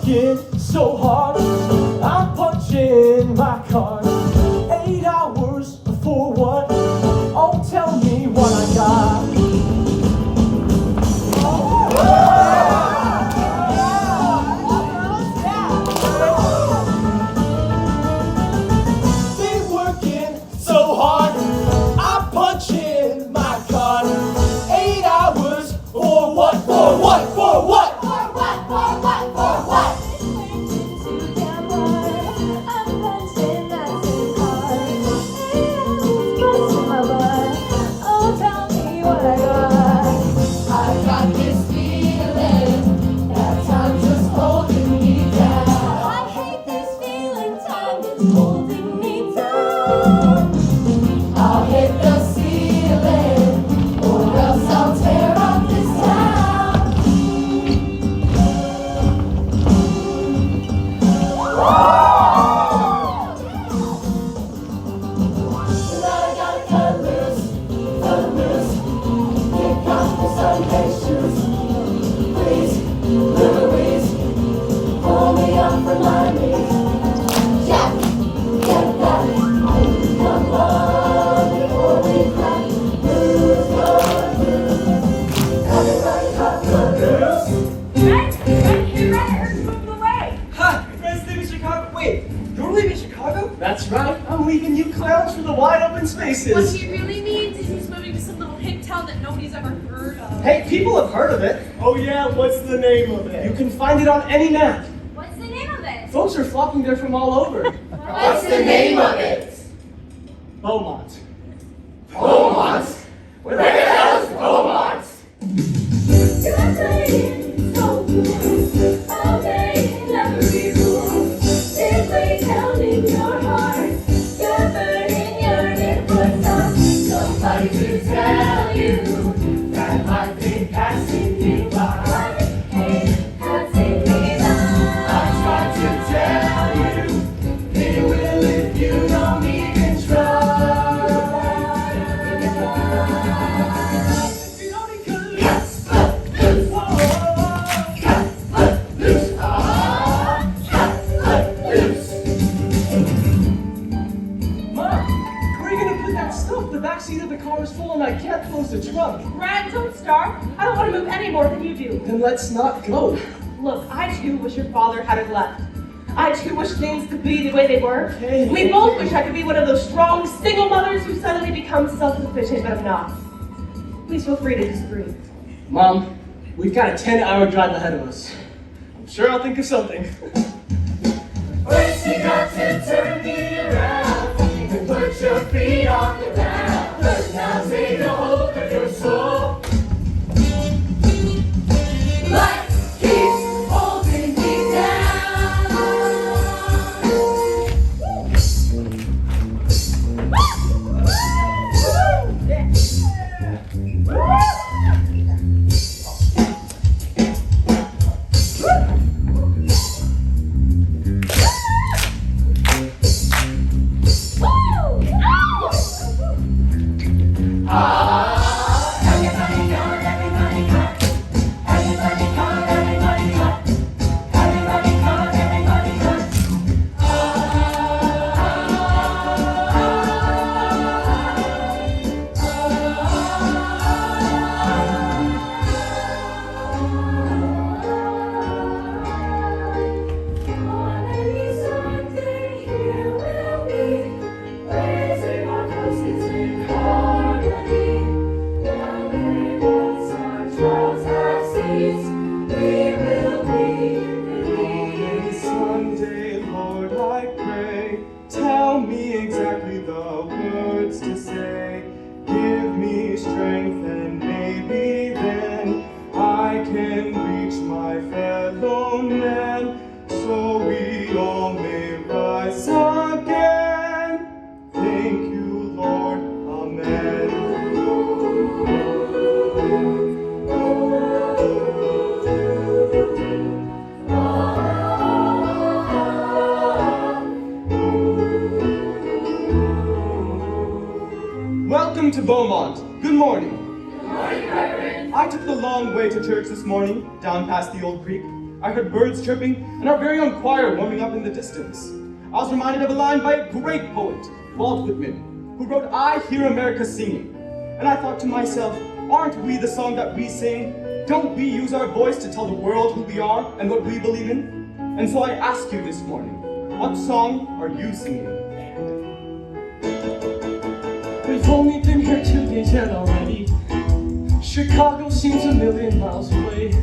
working so hard. I'm punching my card. 8 hours for what? Oh, tell me what I got. Been working so hard. I'm punching my card. 8 hours for what? For what? For what? That's right, I'm leaving you clowns for the wide open spaces. What he really means is he's moving to some little hick town that nobody's ever heard of. Hey, people have heard of it. Oh yeah, what's the name of it? You can find it on any map. What's the name of it? Folks are flocking there from all over. What's the name of it? Bomont. Bomont? Where the hell is Bomont? You're playing so cool, all day in every room. It lays down in your heart. You're burning your inputs up. Somebody to tell you that I've been passing you by. Hey, passing me by. I tried to tell you, it will if you don't even try. The back seat of the car is full and I can't close the trunk. Brad, don't start. I don't want to move any more than you do. Then let's not go. Look, I too wish your father hadn't left. I too wish things could be the way they were. Okay. We both wish I could be one of those strong single mothers who suddenly become self-sufficient, but I'm not. Please feel free to disagree. Mom, we've got a 10-hour drive ahead of us. I'm sure I'll think of something. First you got to turn me around and put your feet on the ground. But now take a hold of your soul. Life keeps holding me down. Welcome to Bomont. Good morning. Good morning, Reverend. I took the long way to church this morning, down past the old creek. I heard birds chirping and our very own choir warming up in the distance. I was reminded of a line by a great poet, Walt Whitman, who wrote, "I hear America singing." And I thought to myself, aren't we the song that we sing? Don't we use our voice to tell the world who we are and what we believe in? And so I ask you this morning, what song are you singing? We've only been here 2 days yet already. Chicago seems a million miles away.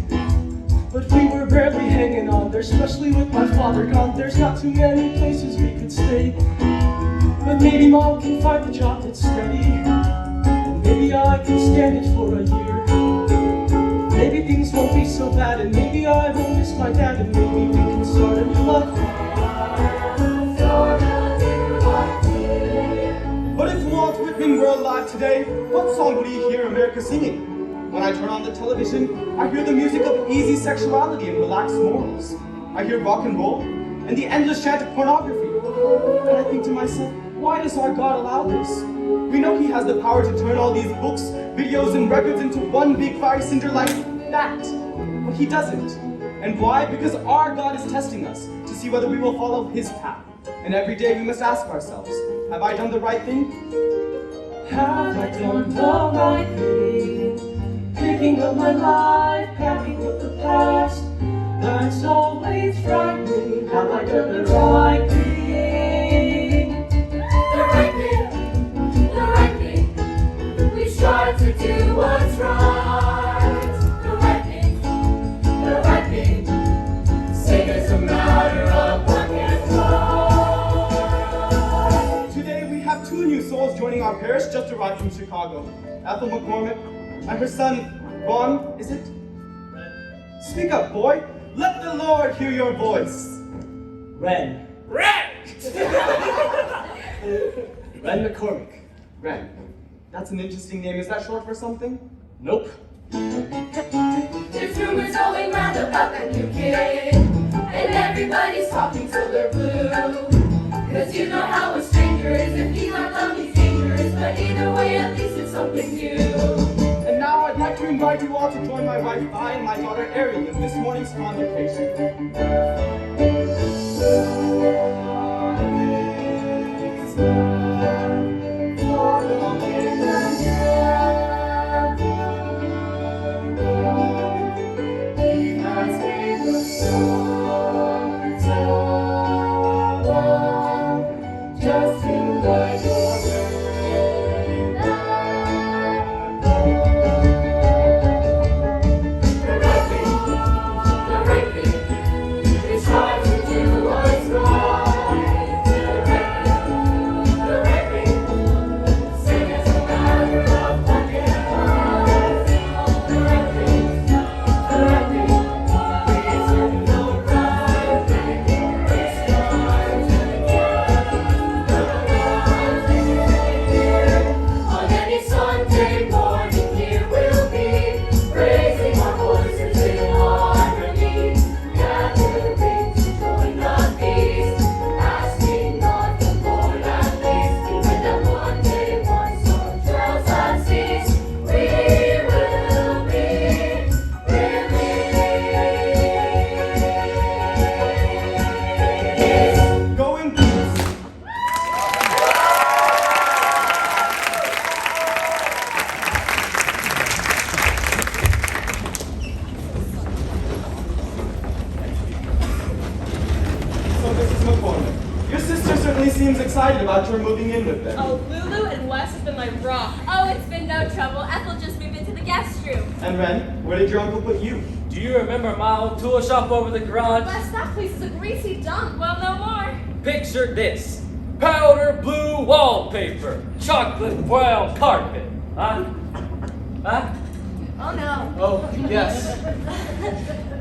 But we were barely hanging on there, especially with my father gone. There's not too many places we could stay. But maybe Mom can find a job that's steady. And maybe I can stand it for a year. Maybe things won't be so bad, and maybe I won't miss my dad, and maybe we can start a new life. But if Walt Whitman were alive today, what song would he hear America singing? When I turn on the television, I hear the music of easy sexuality and relaxed morals. I hear rock and roll and the endless chant of pornography. And I think to myself, why does our God allow this? We know he has the power to turn all these books, videos, and records into one big fiery cinder like that. But he doesn't. And why? Because our God is testing us to see whether we will follow his path. And every day we must ask ourselves, have I done the right thing? Have I done the right thing? Picking up my life, packing up the past. That's always frightening. Have I done the right thing? The right thing, the right thing. We strive to do what's right. The right thing, the right thing. Sin is a matter of black and white. Today we have 2 new souls joining our parish just arrived from Chicago. Ethel McCormick and her son, Ron, is it? Speak up, boy. Let the Lord hear your voice. Ren. Ren! Ren McCormick. Ren. That's an interesting name. Is that short for something? Nope. There's rumors going round about that new kid, and everybody's talking till they're blue. Cause you know how a stranger is, if he's not dumb, he's dangerous. But either way, at least it's something new. And now I'd like to invite you all to join my wife, Vi, and my daughter, Ariel, in this morning's convocation. Excited about your moving in with them. Oh, Lulu and Wes have been my rock. Oh, it's been no trouble. Ethel just moved into the guest room. And Ren, where did your uncle put you? Do you remember my old tool shop over the garage? Wes, that place is a greasy dump. Well, no more. Picture this. Powder blue wallpaper. Chocolate brown carpet. Huh? Huh? Oh, no. Oh, yes.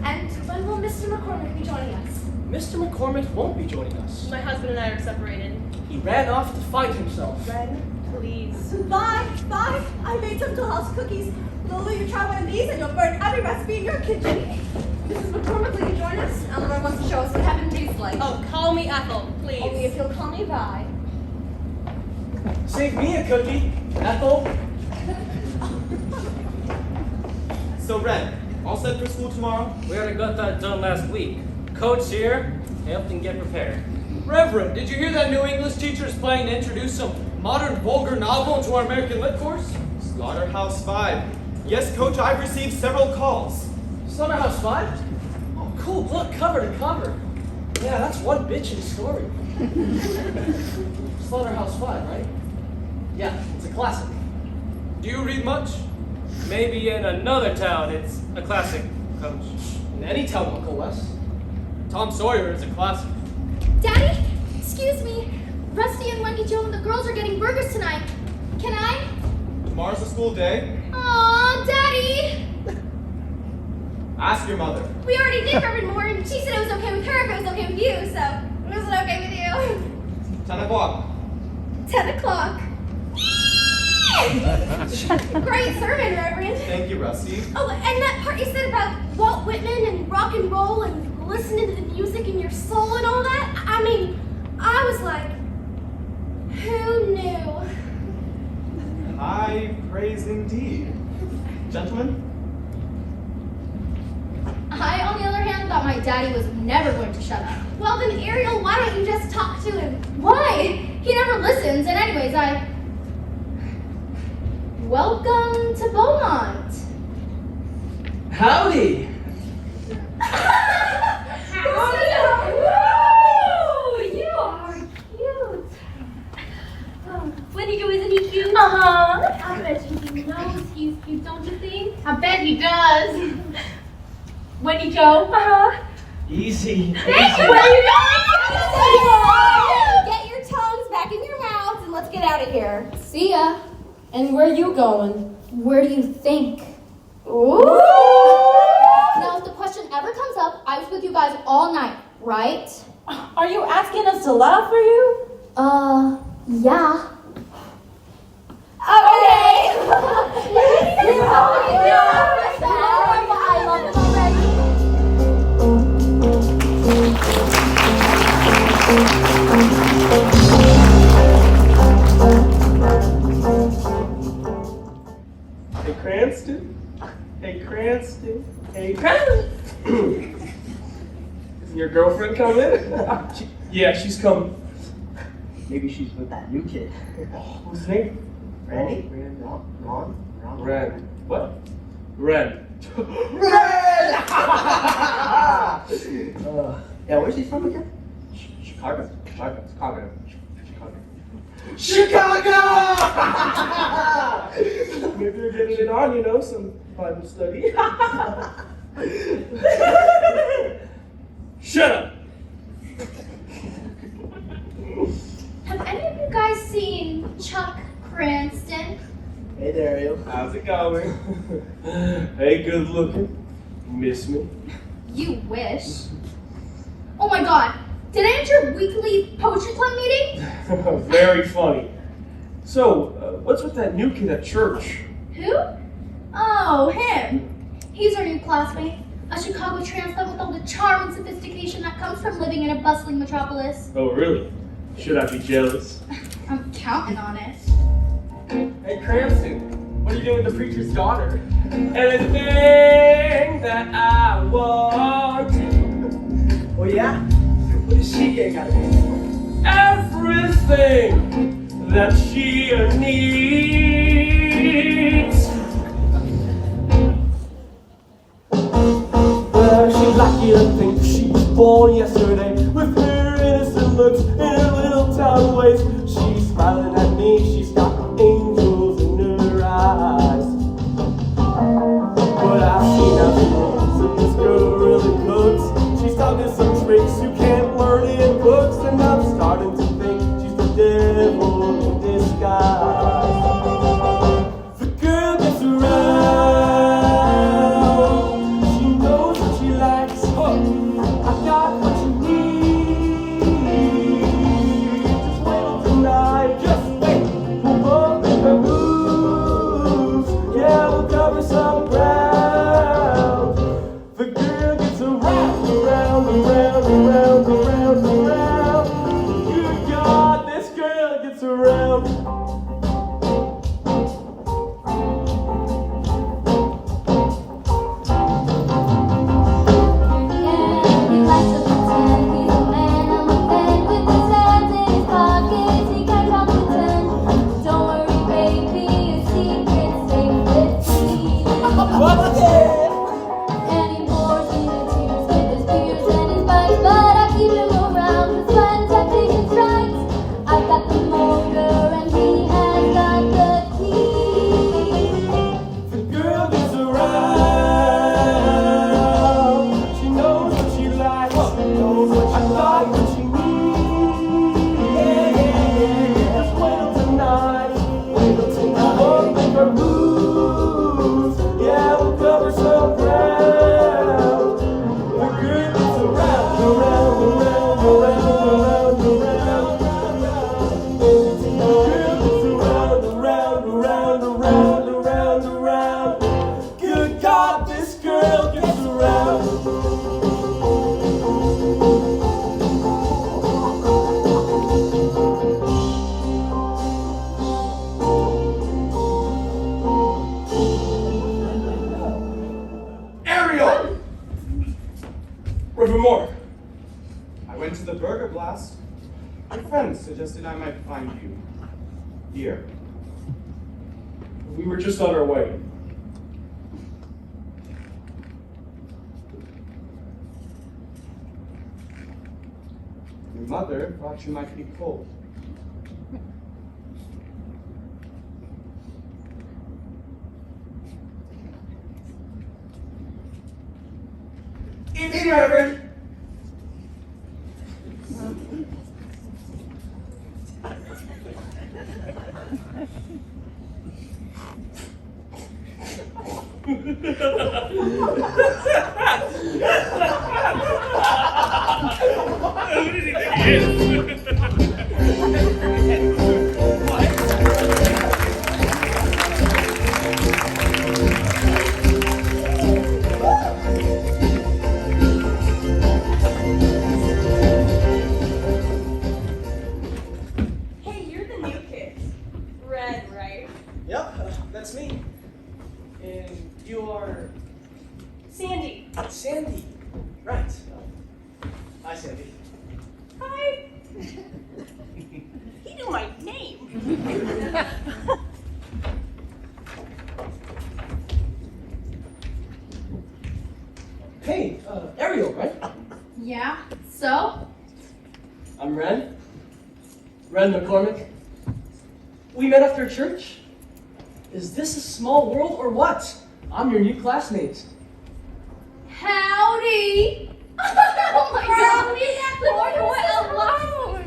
And when will Mr. McCormick be joining us? Mr. McCormick won't be joining us. My husband and I are separated. He ran off to find himself. Ren, please. Bye, bye. I made some Dollhouse cookies. Lola, you try one of these and you'll burn every recipe in your kitchen. Mrs. McCormick, will you join us? Eleanor wants to show us what heaven tastes like. Oh, call me Ethel, please. Only if you'll call me Vi. Save me a cookie, Ethel. So Ren, All set for school tomorrow? We already got that done last week. Coach here helped him get prepared. Reverend, did you hear that new English teacher is planning to introduce some modern vulgar novel into our American Lit course? Slaughterhouse 5. Yes, Coach, I've received several calls. Slaughterhouse 5? Oh, cool. Look, cover to cover. Yeah, that's one bitchin' story. Slaughterhouse 5, right? Yeah, it's a classic. Do you read much? Maybe in another town it's a classic, Coach. In any town, Uncle Wes. Tom Sawyer is a classic. Daddy, excuse me. Rusty and Wendy Joe and the girls are getting burgers tonight. Can I? Tomorrow's a school day. Aw, Daddy! Ask your mother. We already did Reverend Moore, and she said it was okay with her if it was okay with you, so was it okay with you? 10 o'clock. 10 o'clock. Great sermon, Reverend. Thank you, Rusty. Oh, and that part you said about Walt Whitman and rock and roll and listening to the music in your soul and all that, I mean, I was like, who knew? High praise indeed. Gentlemen? I, on the other hand, thought my daddy was never going to shut up. Well then, Ariel, why don't you just talk to him? Why? He never listens, and anyways, Welcome to Beaumont. Howdy! You are cute. Wendy Joe, isn't he cute? Uh-huh. I bet you he knows he's cute, don't you think? I bet he does. Wendy Joe. Uh-huh. Easy. Thank you, Wendy Joe. Get your tongues back in your mouths and let's get out of here. See ya. And where you going? Where do you think? Ooh. Now, if the question ever comes up, I was with you guys all night, right? Are you asking us to laugh for you? Yeah. Okay. I love him already. Hey, Cranston. Hey, Cranston. Hey, Cranston. Isn't your girlfriend coming? Yeah, she's coming. Maybe she's with that new kid. What's his name? Randy? Ron? Ren. What? Ren. Yeah, where's he from again? Chicago. Maybe you're getting it on, some Bible study. Shut up! Have any of you guys seen Chuck Cranston? Hey there, Ariel. How's it going? Hey, good looking. Miss me? You wish. Oh my god, did I enter weekly poetry club meeting? Very funny. So, what's with that new kid at church? Who? Oh, him. He's our new classmate. A Chicago transplant with all the charm and sophistication that comes from living in a bustling metropolis. Oh, really? Should I be jealous? I'm counting on it. Hey, Cranston, what are you doing with the preacher's daughter? Anything that I want. Oh, yeah? What does she get out of it? Everything that she needs. Well, she'd like you to think she was born yesterday with her innocent looks and her little town ways. She's smiling at me, she's got angels in her eyes. But I've seen how she looks, and this girl really cooks. She's taught me some tricks you can't learn in books, and I'm starting to think she's the devil in disguise. The girl gets around, she knows what she likes. I got what you need. more. I went to the Burger Blast. My friend suggested I might find you here. We were just on our way. Your mother thought you might be cold. Evening, Reverend. Who did he think he is? Hey, you're the new kid. Red, right? Yep, that's me. And you are Sandy. Sandy. Right. Hi, Sandy. Hi. He knew my name. Hey, Ariel, right? Yeah, so? I'm Ren. Ren McCormick. We met after church. Is this a small world or what? I'm your new classmate. Howdy! Oh my god, leave that boy alone!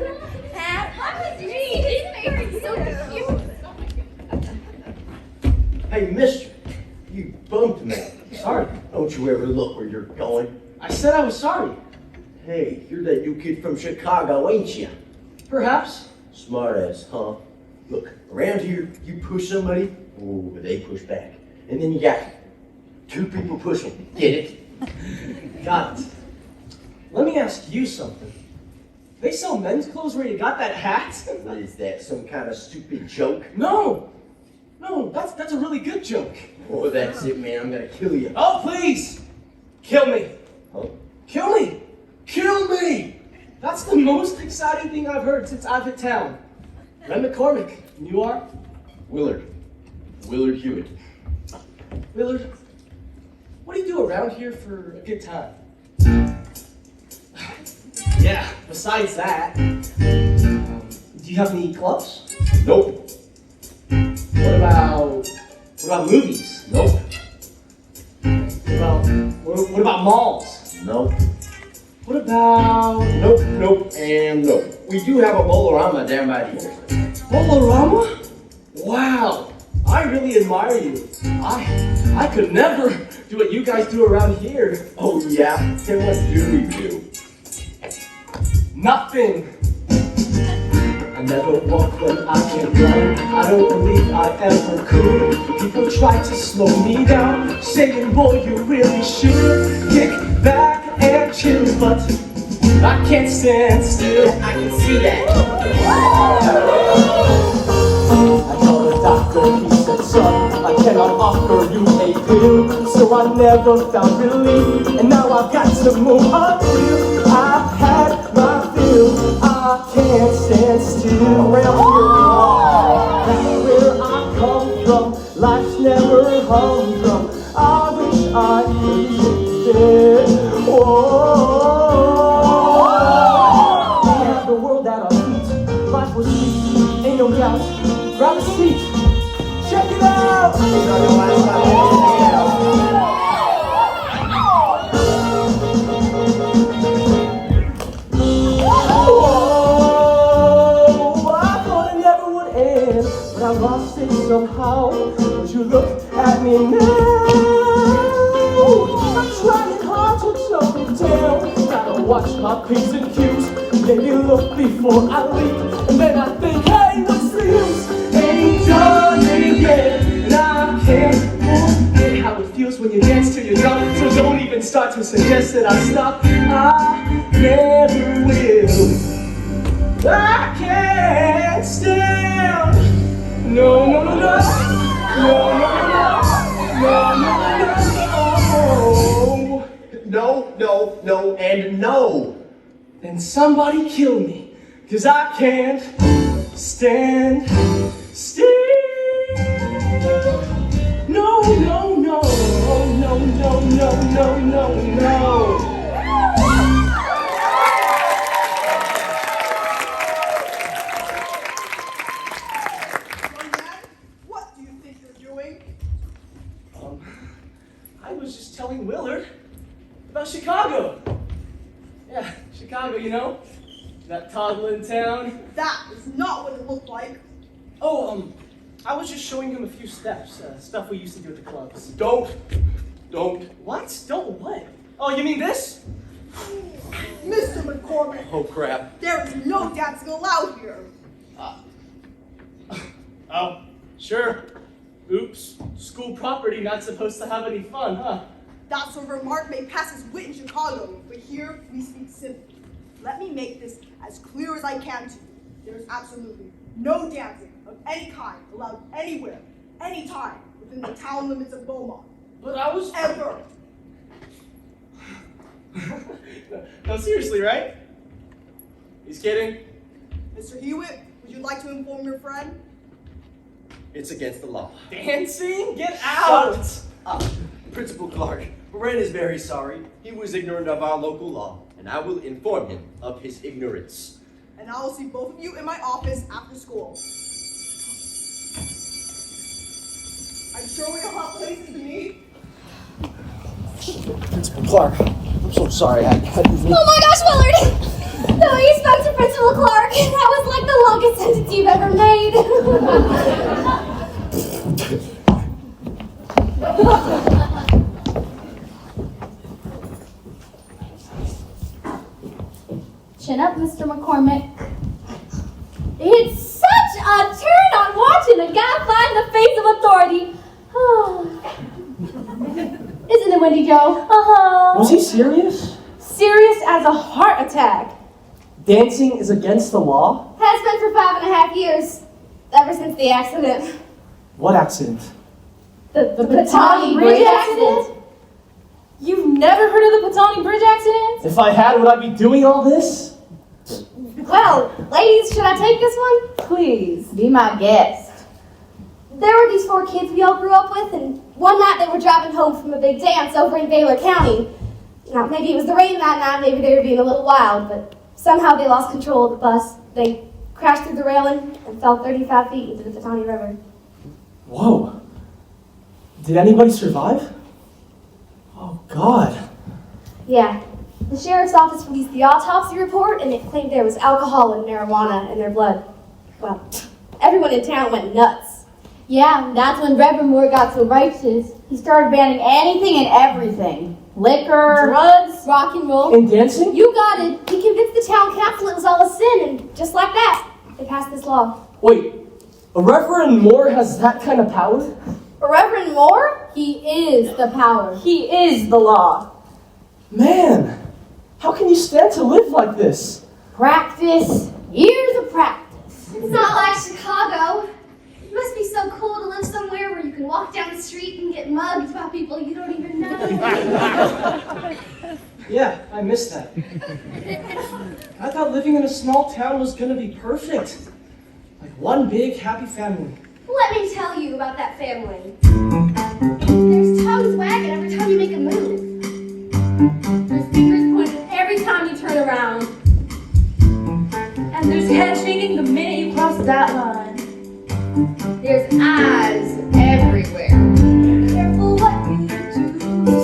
How did you so cute? Hey, mister, you bumped me. Sorry. Don't you ever look where you're going. I said I was sorry. Hey, you're that new kid from Chicago, ain't you? Perhaps. Smart ass, huh? Look, around here, you push somebody, oh, they push back. And then you got two people pushing. Get it? Got it. Let me ask you something. They sell men's clothes where you got that hat? What is that, some kind of stupid joke? No, that's a really good joke. Oh, that's it, man. I'm gonna kill you. Oh, please! Kill me! Huh? Kill me! Kill me! That's the most exciting thing I've heard since I've hit town. Ren McCormick, and you are? Willard Hewitt. Willard, what do you do around here for a good time? Yeah, besides that, do you have any clubs? Nope. What about movies? Nope. What about malls? Nope. What about Nope, and nope. We do have a Bolorama down by the interstate. Bolorama? Wow, I really admire you. I could never do what you guys do around here. Oh, yeah? And what do we do? Nothing. I never walk when I can run. I don't believe I ever could. People try to slow me down, saying, boy, you really should kick back and chill, but I can't stand still. I can see that. I told the doctor, he said, son, I cannot offer you a pill. So I never found relief, and now I've got to move until I've had my fill. I can't stand still. Around here, that's where I come from. Life's never humdrum. I wish I could take it. We have the world at our feet. Life was sweet, ain't no doubt. Grab a seat. Check it out. I lost it somehow. Would you look at me now? I'm trying hard to tone it down. Gotta watch my P's and Q's. Maybe look before I leap. And then I think, hey, what's the use? Ain't done it yet. And I can't forget how it feels when you dance till you're done. So don't even start to suggest that I stop. I never will. I can't stand. No, no, no, no, no, no, no, no, no, no, no, No, no, no, and no. Then somebody kill me, 'cause I can't stand still. No, no, no, no, no, no, no, no, no. What do you think you're doing? I was just telling Willard about Chicago. Yeah, Chicago, you know? That toddling town. That is not what it looked like. Oh, I was just showing him a few steps, stuff we used to do at the clubs. Don't. What? Don't what? Oh, you mean this? Mr. McCormick, Oh, crap. there is no dancing allowed here. Oh, sure. Oops. School property, not supposed to have any fun, huh? That sort of remark may pass as wit in Chicago, but here we speak simply. Let me make this as clear as I can to you. There is absolutely no dancing of any kind allowed anywhere, anytime, within the town limits of Bomont. But I was... Ever. No, seriously, right? He's kidding. Mr. Hewitt, would you like to inform your friend? It's against the law. Dancing? Get out! Principal Clark, Ren is very sorry. He was ignorant of our local law, and I will inform him of his ignorance. And I will see both of you in my office after school. I'm sure we all have places to meet. Principal Clark, I'm so sorry. I had these... Oh my gosh, Willard! No, you spoke to Principal Clark. That was like the longest sentence you've ever made. Chin up, Mr. McCormick. It's such a turn on watching a guy find the face of authority. Isn't it, Wendy Jo? Uh-huh. Was he serious? Serious as a heart attack. Dancing is against the law? Has been for 5.5 years. Ever since the accident. What accident? The Patani Bridge accident? You've never heard of the Patani Bridge accident? If I had, would I be doing all this? Well, ladies, should I take this one? Please, be my guest. There were these 4 kids we all grew up with, and one night they were driving home from a big dance over in Baylor County. Now, maybe it was the rain that night, maybe they were being a little wild, but somehow they lost control of the bus. They crashed through the railing and fell 35 feet into the Patani River. Whoa. Did anybody survive? Oh, God. Yeah. The sheriff's office released the autopsy report, and it claimed there was alcohol and marijuana in their blood. Well, everyone in town went nuts. Yeah, that's when Reverend Moore got so righteous. He started banning anything and everything. Liquor, drugs, rock and roll. And dancing? You got it. He convinced the town council it was all a sin, and just like that, they passed this law. Wait, a Reverend Moore has that kind of power? Reverend Moore? He is the power. He is the law. Man, how can you stand to live like this? Practice, years of practice. It's not like Chicago. It must be so cool to live somewhere where you can walk down the street and get mugged by people you don't even know. Yeah, I missed that. I thought living in a small town was gonna be perfect. Like one big happy family. Let me tell you about that family. There's tongues wagging every time you make a move. There's fingers pointing every time you turn around. And there's head shaking the minute you cross that line. There's eyes everywhere. Careful what you do,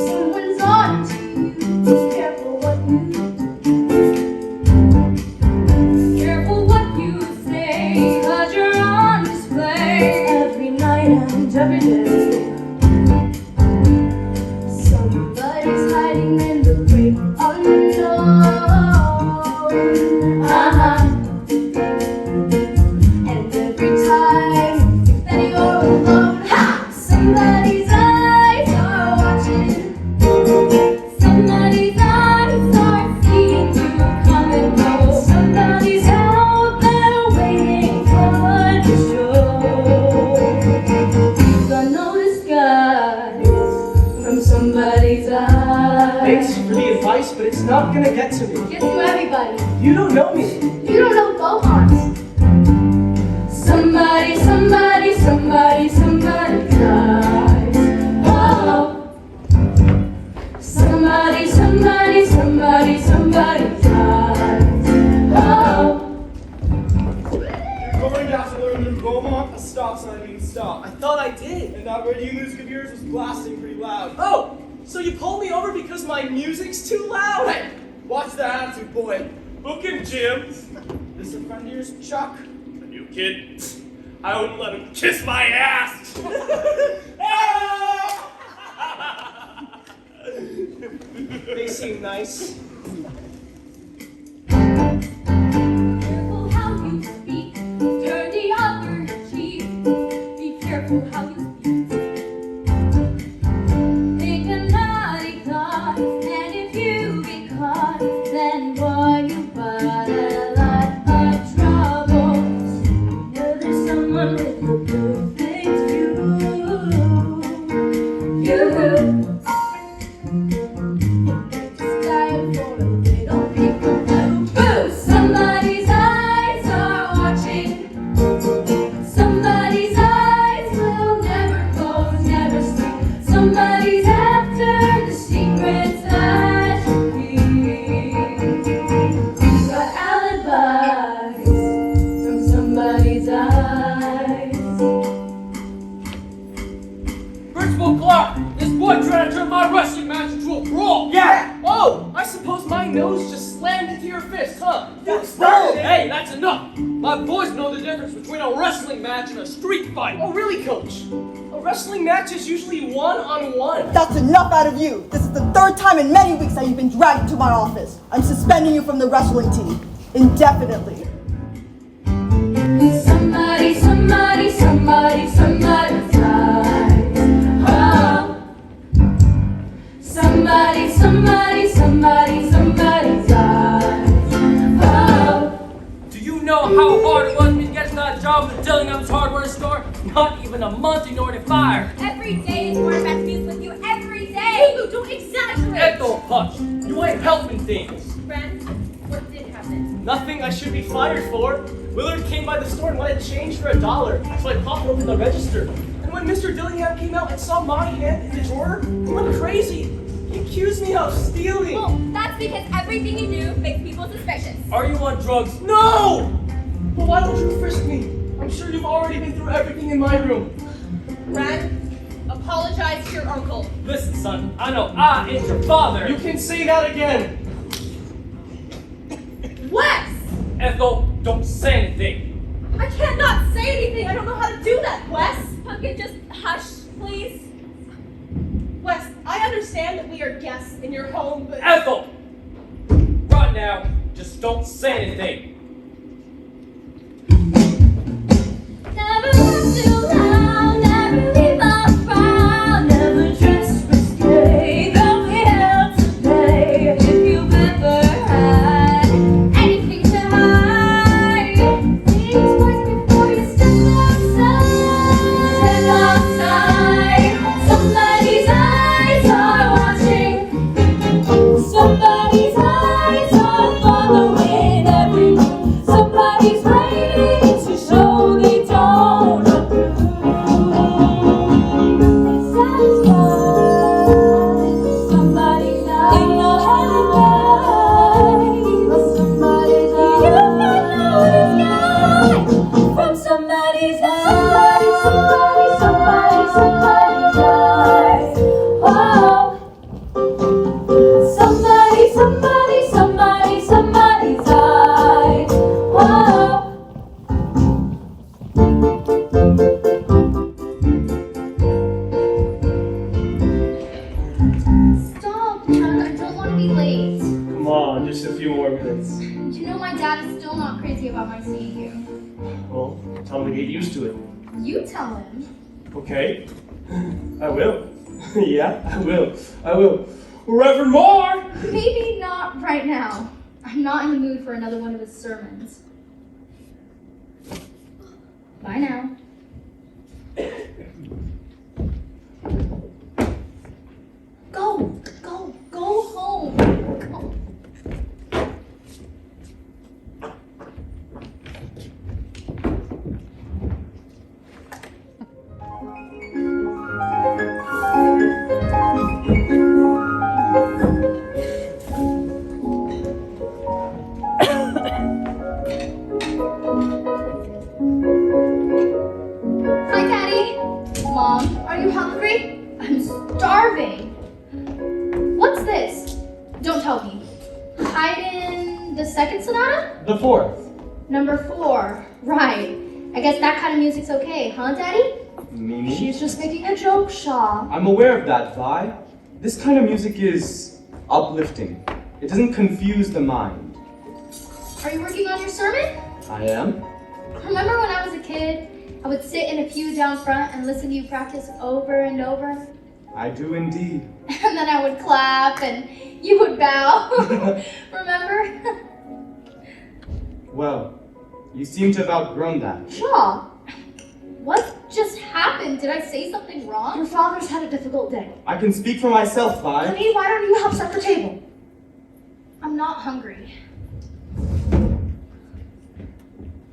someone's on to you. Careful what you do. Careful what you say, 'cause you're on display every night and every day. advice, but it's not gonna get to me. Gets to everybody. You don't know me. You don't know Bomont. Somebody, somebody, somebody, somebody dies. Oh. Somebody, somebody, somebody, somebody dies. Oh. You're going to have to learn in Bomont, a stop sign means stop. I thought I did. And that radio music of yours was blasting pretty loud. Oh, so you pulled me over because my music's too loud? Hey, watch the attitude, boy. Look him, Jim. This a friend of yours, Chuck? A new kid? I wouldn't let him kiss my ass. They seem nice. Careful how you speak, turn the other cheek. Be careful how you speak. Think a naughty thought, and if you get caught, then boy, you got a lot of trouble. Know there's someone with a perfect view. You. Somebody's eyes are watching. Somebody's eyes will never close, never sleep. Somebody's after the secrets that you keep. You got alibis from somebody's eyes. Principal Clark, this boy tried to turn my wrestling match into a brawl. Yeah! Oh, I suppose my nose just slammed into your fist, huh? You started it. Hey, that's enough. My boys know the difference between a wrestling match and a street fight. Oh, really, Coach? A wrestling match is usually one-on-one. That's enough out of you. This is the third time in many weeks that you've been dragged to my office. I'm suspending you from the wrestling team. Indefinitely. Somebody, somebody, somebody, somebody dies. Oh. Somebody, somebody, somebody, somebody dies. Oh. Do you know how hard it was for me to get to that job at the Dillingham's hardware store? Not even a month and already fired. Every day is more about to be with you. Every day. Lulu, don't exaggerate. Echo punch. You ain't helping things. Friend, what did happen? Nothing I should be fired for. Willard came by the store and wanted change for $1, so I popped open the register. And when Mr. Dillingham came out and saw my hand in the drawer, he went crazy. He accused me of stealing. Well, that's because everything you do makes people suspicious. Are you on drugs? No! But why would you frisk me? I'm sure you've already been through everything in my room. Friend, apologize to your uncle. Listen, son, I know I ain't your father. You can say that again. Wes! Ethel, don't say anything. I can't not say anything. I don't know how to do that, Wes. Pumpkin, just hush, please. Wes, I understand that we are guests in your home, but... Ethel! Right now, just don't say anything. Never laugh too loud, never leave a frown, never dress risque. Don't be held today if you've ever had anything to hide. Think twice before you step outside. Step outside. Somebody's eyes are watching. Somebody's eyes are following every move. Somebody's waiting to show they don't approve. They're satisfied. Somebody's eyes in your head. Somebody's eyes. You might know this guy from somebody's eyes. Somebody's eyes. Oh. Somebody's eyes. Whoa. Stop, John. I don't want to be late. Come on, just a few more minutes. You know my dad is still not crazy about my seeing you. Well, tell him to get used to it. You tell him. Okay? I will. Yeah, I will. I will. Reverend Moore! Maybe not right now. I'm not in the mood for another one of his sermons. Bye now. Go home. carving. What's this? Don't tell me. Haydn, the second sonata? The fourth. Number 4. Right. I guess that kind of music's okay, huh, Daddy? Meaning? She's just making a joke, Shaw. I'm aware of that, Vi. This kind of music is uplifting. It doesn't confuse the mind. Are you working on your sermon? I am? Remember when I was a kid, I would sit in a pew down front and listen to you practice over and over? I do indeed. And then I would clap and you would bow. Remember? Well, you seem to have outgrown that. Shaw, what just happened? Did I say something wrong? Your father's had a difficult day. I can speak for myself, Vi. Honey, why don't you help set the table? I'm not hungry.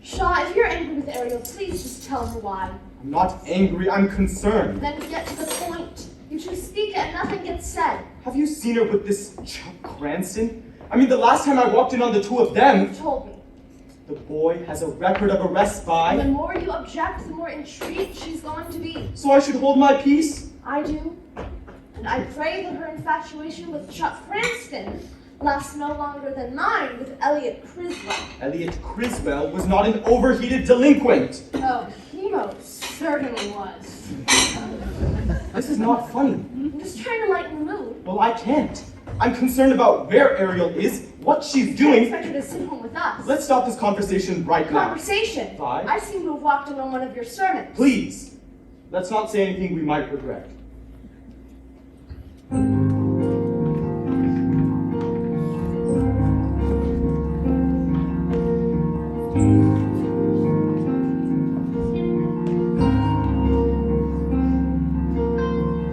Shaw, if you're angry with Ariel, please just tell her why. I'm not angry, I'm concerned. Then get to the point. You two speak and nothing gets said. Have you seen her with this Chuck Cranston? I mean, the last time I walked in on the two of them, You told me. the boy has a record of arrests, And the Vi. more you object, the more intrigued she's going to be. So I should hold my peace? I do. And I pray that her infatuation with Chuck Cranston lasts no longer than mine with Elliot Criswell. Elliot Criswell was not an overheated delinquent. Oh, he most certainly was. This is not funny. I'm just trying to lighten the mood. Well, I can't. I'm concerned about where Ariel is, what she's I doing. expect her to sit home with us. Let's stop this conversation right now. Conversation. Vi? I seem to have walked in on one of your sermons. Please, let's not say anything we might regret.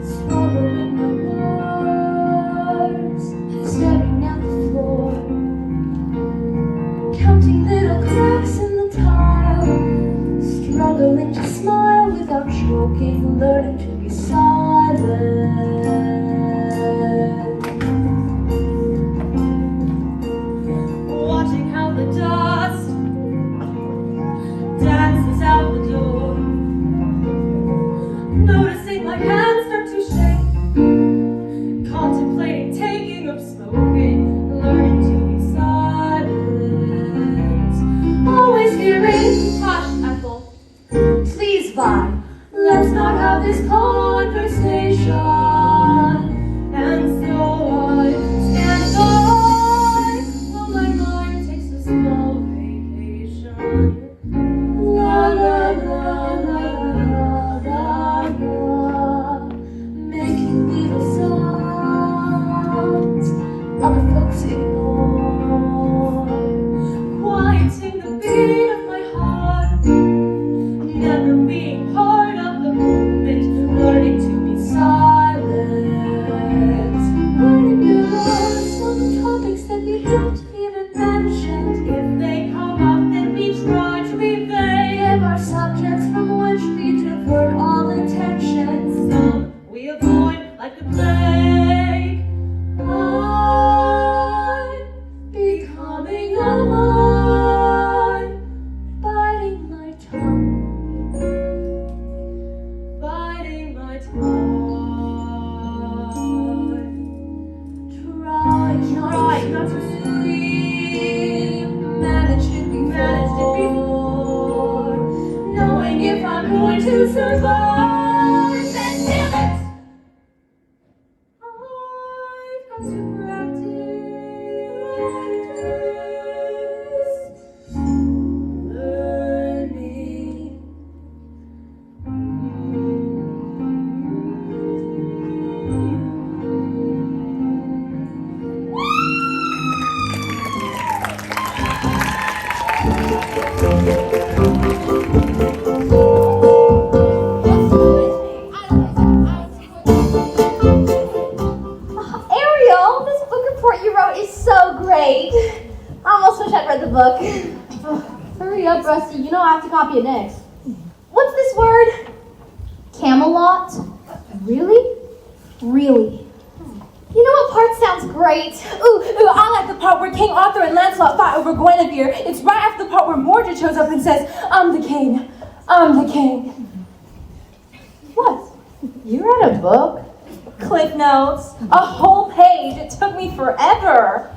Swallowing my words, staring at the floor, counting little cracks in the tile, struggling to smile without choking, learning to be silent. Watching how the dust dances out the door. Noticing my hands start to shake. Contemplating taking up smoking. Learning to be silent. Always hearing, hush, Ethel. Please, Vi, let's not have this conversation. And so I stand aside while my mind takes a small vacation. La la la la la la, making little sounds other folks ignore. Quieting the beat of my heart. Never being part of the movement. Learning to be silent. Learning to love some topics that we don't even mention. If they come up, then we try to evade. Give our subjects from which we divert all attention. Some we avoid like the plague. I'm becoming alive, biting my tongue. Biting my tongue. Try not to sleep. Managed it before. Knowing if I'm going to survive, then damn it, I've got to practice learning. Ariel, this book report you wrote is so great. I almost wish I'd read the book. Hurry up, Rusty. You know I have to copy it next. What's this word? Camelot? Really? Really? You know what part sounds great? Ooh, I like the part where King Arthur and Lancelot fight over Guinevere. It's right after the part where Mordred shows up and says, I'm the king. I'm the king. What? You read a book? Cliff notes. A whole page. It took me forever.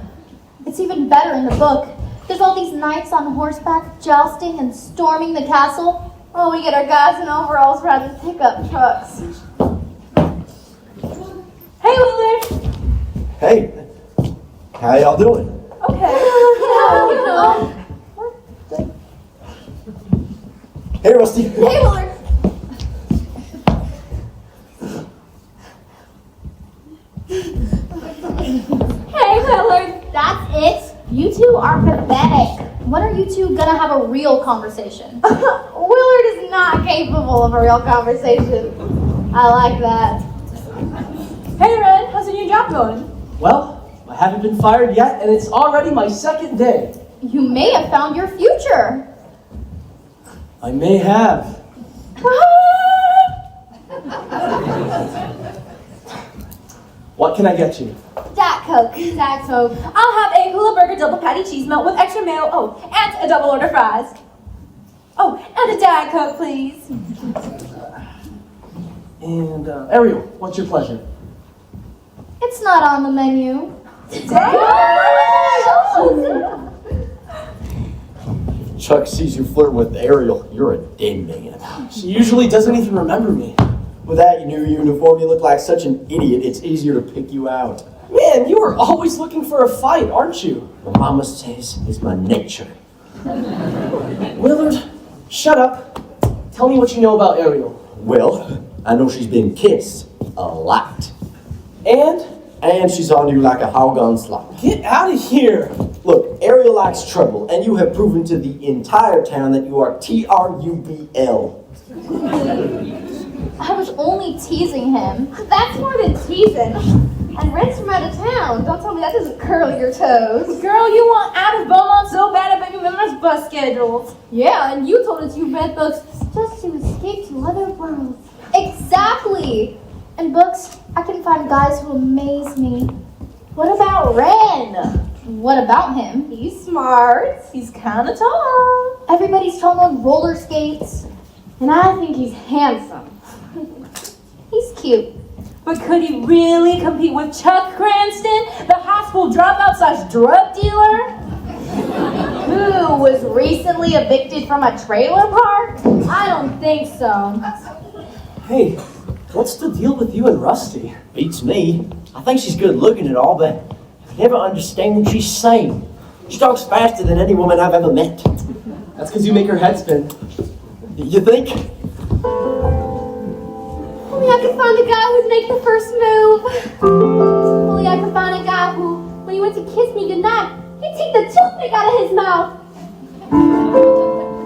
It's even better in the book. There's all these knights on horseback jousting and storming the castle. Oh, we get our guys in overalls riding pickup trucks. Hey, Willard. Hey, how y'all doing? Okay. Hey, Rusty. Hey, Willard. Hey, Willard. That's it. You two are pathetic. When are you two gonna have a real conversation? Willard is not capable of a real conversation. I like that. Hey, Red. How's your new job going? Well, I haven't been fired yet, and it's already my second day. You may have found your future. I may have. What can I get you? Diet Coke. Diet Coke. I'll have a hula burger double patty cheese melt with extra mayo. Oh, and a double order fries. Oh, and a Diet Coke, please. And, Ariel, what's your pleasure? It's not on the menu. Chuck sees you flirting with Ariel. You're a dead man. She usually doesn't even remember me. Without your new uniform, you look like such an idiot, it's easier to pick you out. Man, you are always looking for a fight, aren't you? My mama says it's my nature. Willard, shut up. Tell me what you know about Ariel. Well, I know she's been kissed a lot. And she's on you like a hog on slop. get out of here. Look, Ariel likes trouble, and you have proven to the entire town that you are TRUBL. I was only teasing him. That's more than teasing. And rent's from out of town. Don't tell me that doesn't curl your toes. Girl, you want out of Bomont so bad I bet you memorize bus schedules. Yeah, and you told us you read books just to escape to other worlds. Exactly. In books, I can find guys who amaze me. What about Ren? What about him? He's smart. He's kind of tall. Everybody's tall on roller skates. And I think he's handsome. He's cute. But could he really compete with Chuck Cranston, the high school dropout / drug dealer? Who was recently evicted from a trailer park? I don't think so. Hey, what's the deal with you and Rusty? Beats me. I think she's good looking and all, but I never understand what she's saying. She talks faster than any woman I've ever met. That's because you make her head spin. You think? Only I could find a guy who'd make the first move. Only I could find a guy who, when he went to kiss me goodnight, he'd take the toothpick out of his mouth.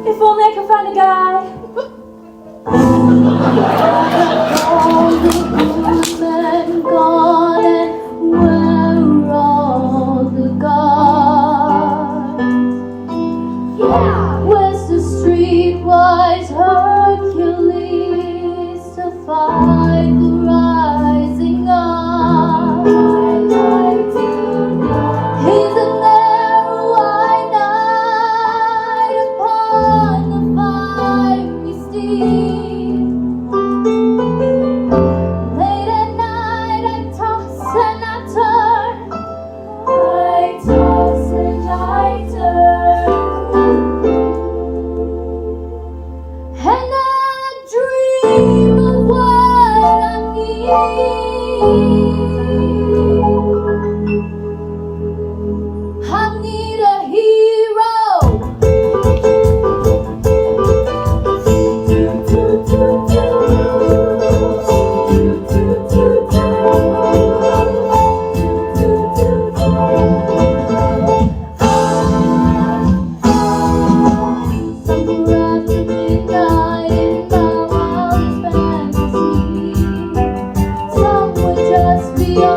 If only I could find a guy. All the good men gone, and where are all the gods? Yeah. Where's the streetwise Hercules to fight the rising up? He's a narrow night upon the fiery steed. Late at night I toss and I turn. I toss and I turn. And I dream of what I need. I need a hero. Somewhere after midnight in my wildest fantasy, somewhere just beyond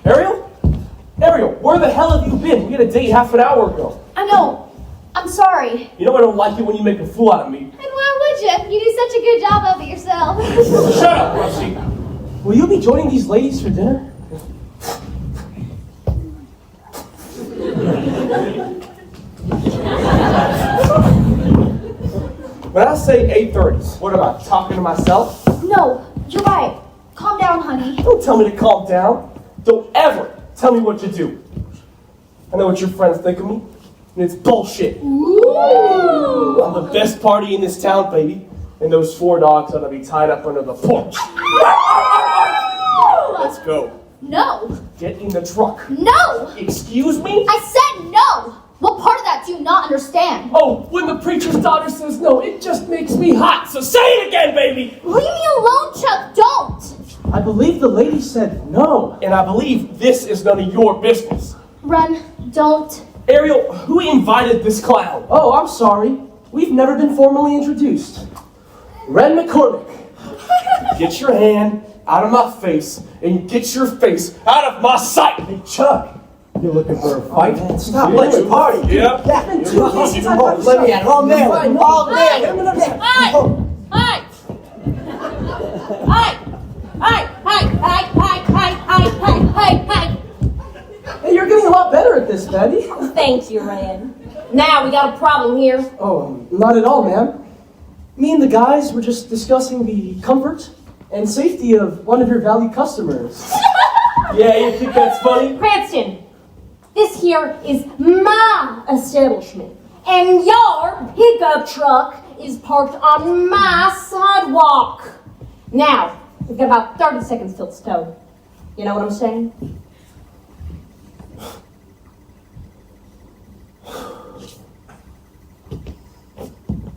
Ariel? Ariel, where the hell have you been? We had a date half an hour ago. I know. I'm sorry. You know I don't like it when you make a fool out of me. And why would you? You do such a good job of it yourself. Shut up, Rusty. Will you be joining these ladies for dinner? When I say 8:30, what am I, talking to myself? No, you're right. Calm down, honey. Don't tell me to calm down. Don't ever tell me what to do. I know what your friends think of me, and it's bullshit. Ooh. I'm the best party in this town, baby, and those 4 dogs ought to be tied up under the porch. Let's go. No. Get in the truck. No. Excuse me? I said no. What part of that do you not understand? Oh, when the preacher's daughter says no, it just makes me hot. So say it again, baby. Leave me alone, Chuck. Don't. I believe the lady said no, and I believe this is none of your business. Run. Don't. Ariel, who invited this clown? Oh, I'm sorry. We've never been formally introduced. Ren McCormick. Get your hand out of my face, and get your face out of my sight. Hey, Chuck. You're looking for a fight? Stop, let's party. Yeah. Let me at it. All day. All day. Hey! Hey, you're getting a lot better at this, Betty. Thank you, Red. Now we got a problem here. Oh, not at all, ma'am. Me and the guys were just discussing the comfort and safety of one of your valued customers. Yeah, you think that's funny? Cranston, this here is my establishment, and your pickup truck is parked on my sidewalk. Now, we've got about 30 seconds till it's towed. You know what I'm saying?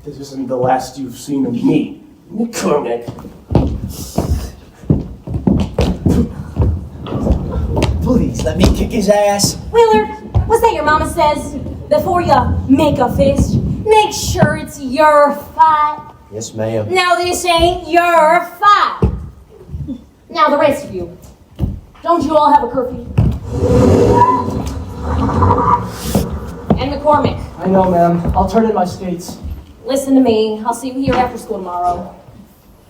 This isn't the last you've seen of me, McCormick. Please, let me kick his ass. Willard, what's that your mama says? Before you make a fist, make sure it's your fight. Yes, ma'am. Now this ain't your fight. Now the rest of you, don't you all have a curfew? And McCormick, I know, ma'am. I'll turn in my skates. listen to me. I'll see you here after school tomorrow.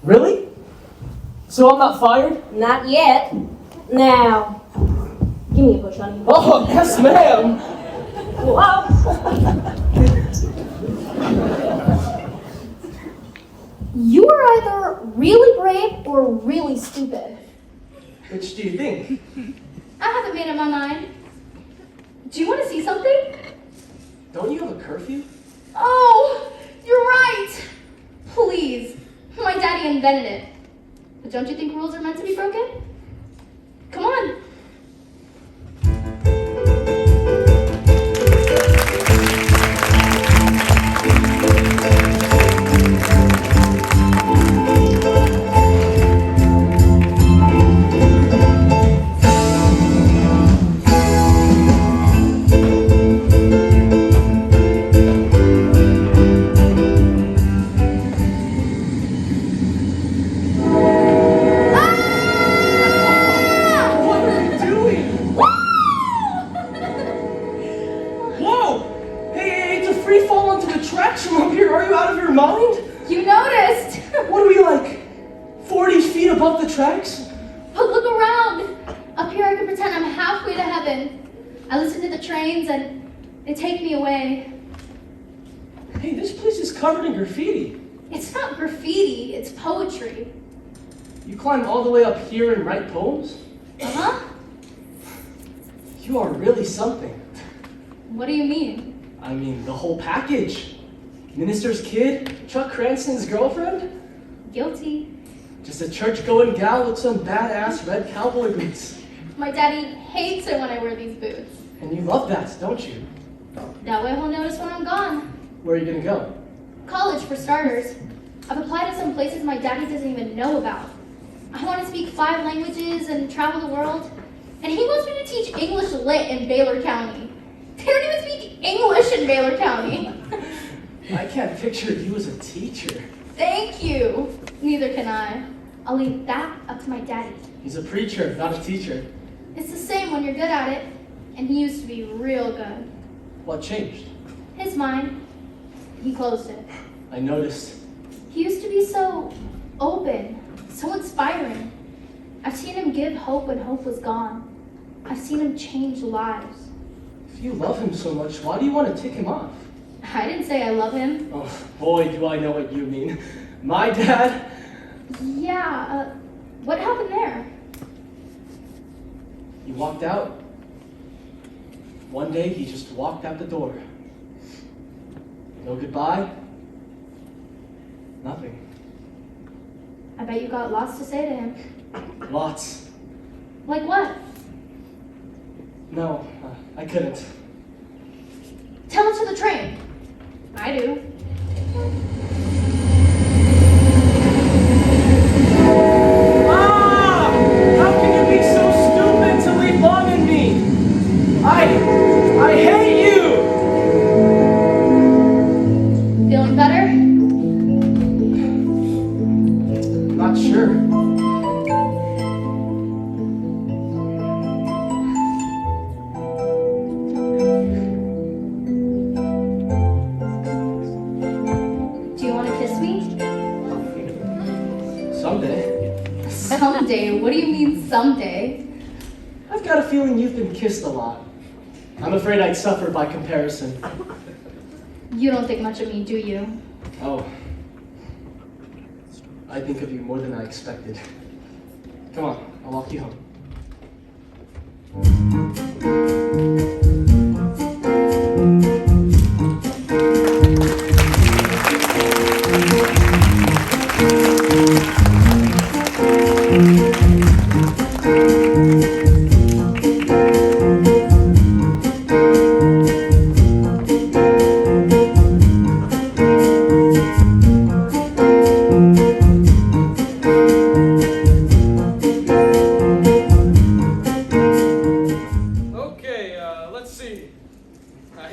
Really? So I'm not fired? Not yet. Now, give me a push, honey. Oh, yes, ma'am. Whoa. You are either really brave or really stupid. Which do you think? I haven't made up my mind. Do you want to see something? Don't you have a curfew? Oh, you're right. Please. My daddy invented it. But don't you think rules are meant to be broken? Come on. You noticed! What are we like? 40 feet above the tracks? But look around! Up here I can pretend I'm halfway to heaven. I listen to the trains and they take me away. Hey, this place is covered in graffiti. It's not graffiti, it's poetry. You climb all the way up here and write poems? Uh-huh. You are really something. What do you mean? I mean, the whole package. Minister's kid, Chuck Cranston's girlfriend? Guilty. Just a church-going gal with some badass red cowboy boots. My daddy hates it when I wear these boots. And you love that, don't you? That way he'll notice when I'm gone. Where are you gonna go? College, for starters. I've applied to some places my daddy doesn't even know about. I want to speak 5 languages and travel the world. And he wants me to teach English Lit in Baylor County. They don't even speak English in Baylor County. I can't picture you as a teacher. Thank you. Neither can I. I'll leave that up to my daddy. He's a preacher, not a teacher. It's the same when you're good at it, and he used to be real good. What changed? His mind, he closed it. I noticed. He used to be so open, so inspiring. I've seen him give hope when hope was gone. I've seen him change lives. If you love him so much, why do you want to tick him off? I didn't say I love him. Oh, boy, do I know what you mean. My dad... Yeah, what happened there? He walked out. One day, he just walked out the door. No goodbye. Nothing. I bet you got lots to say to him. Lots. Like what? No, I couldn't. Tell it to the train. I do. Ah! How can you be so stupid to leave Long in me? I hate you! Feeling better? I'm not sure. Do you want to kiss me? Someday. Someday? What do you mean someday? I've got a feeling you've been kissed a lot. I'm afraid I'd suffer by comparison. You don't think much of me, do you? Oh. I think of you more than I expected. Come on, I'll walk you home.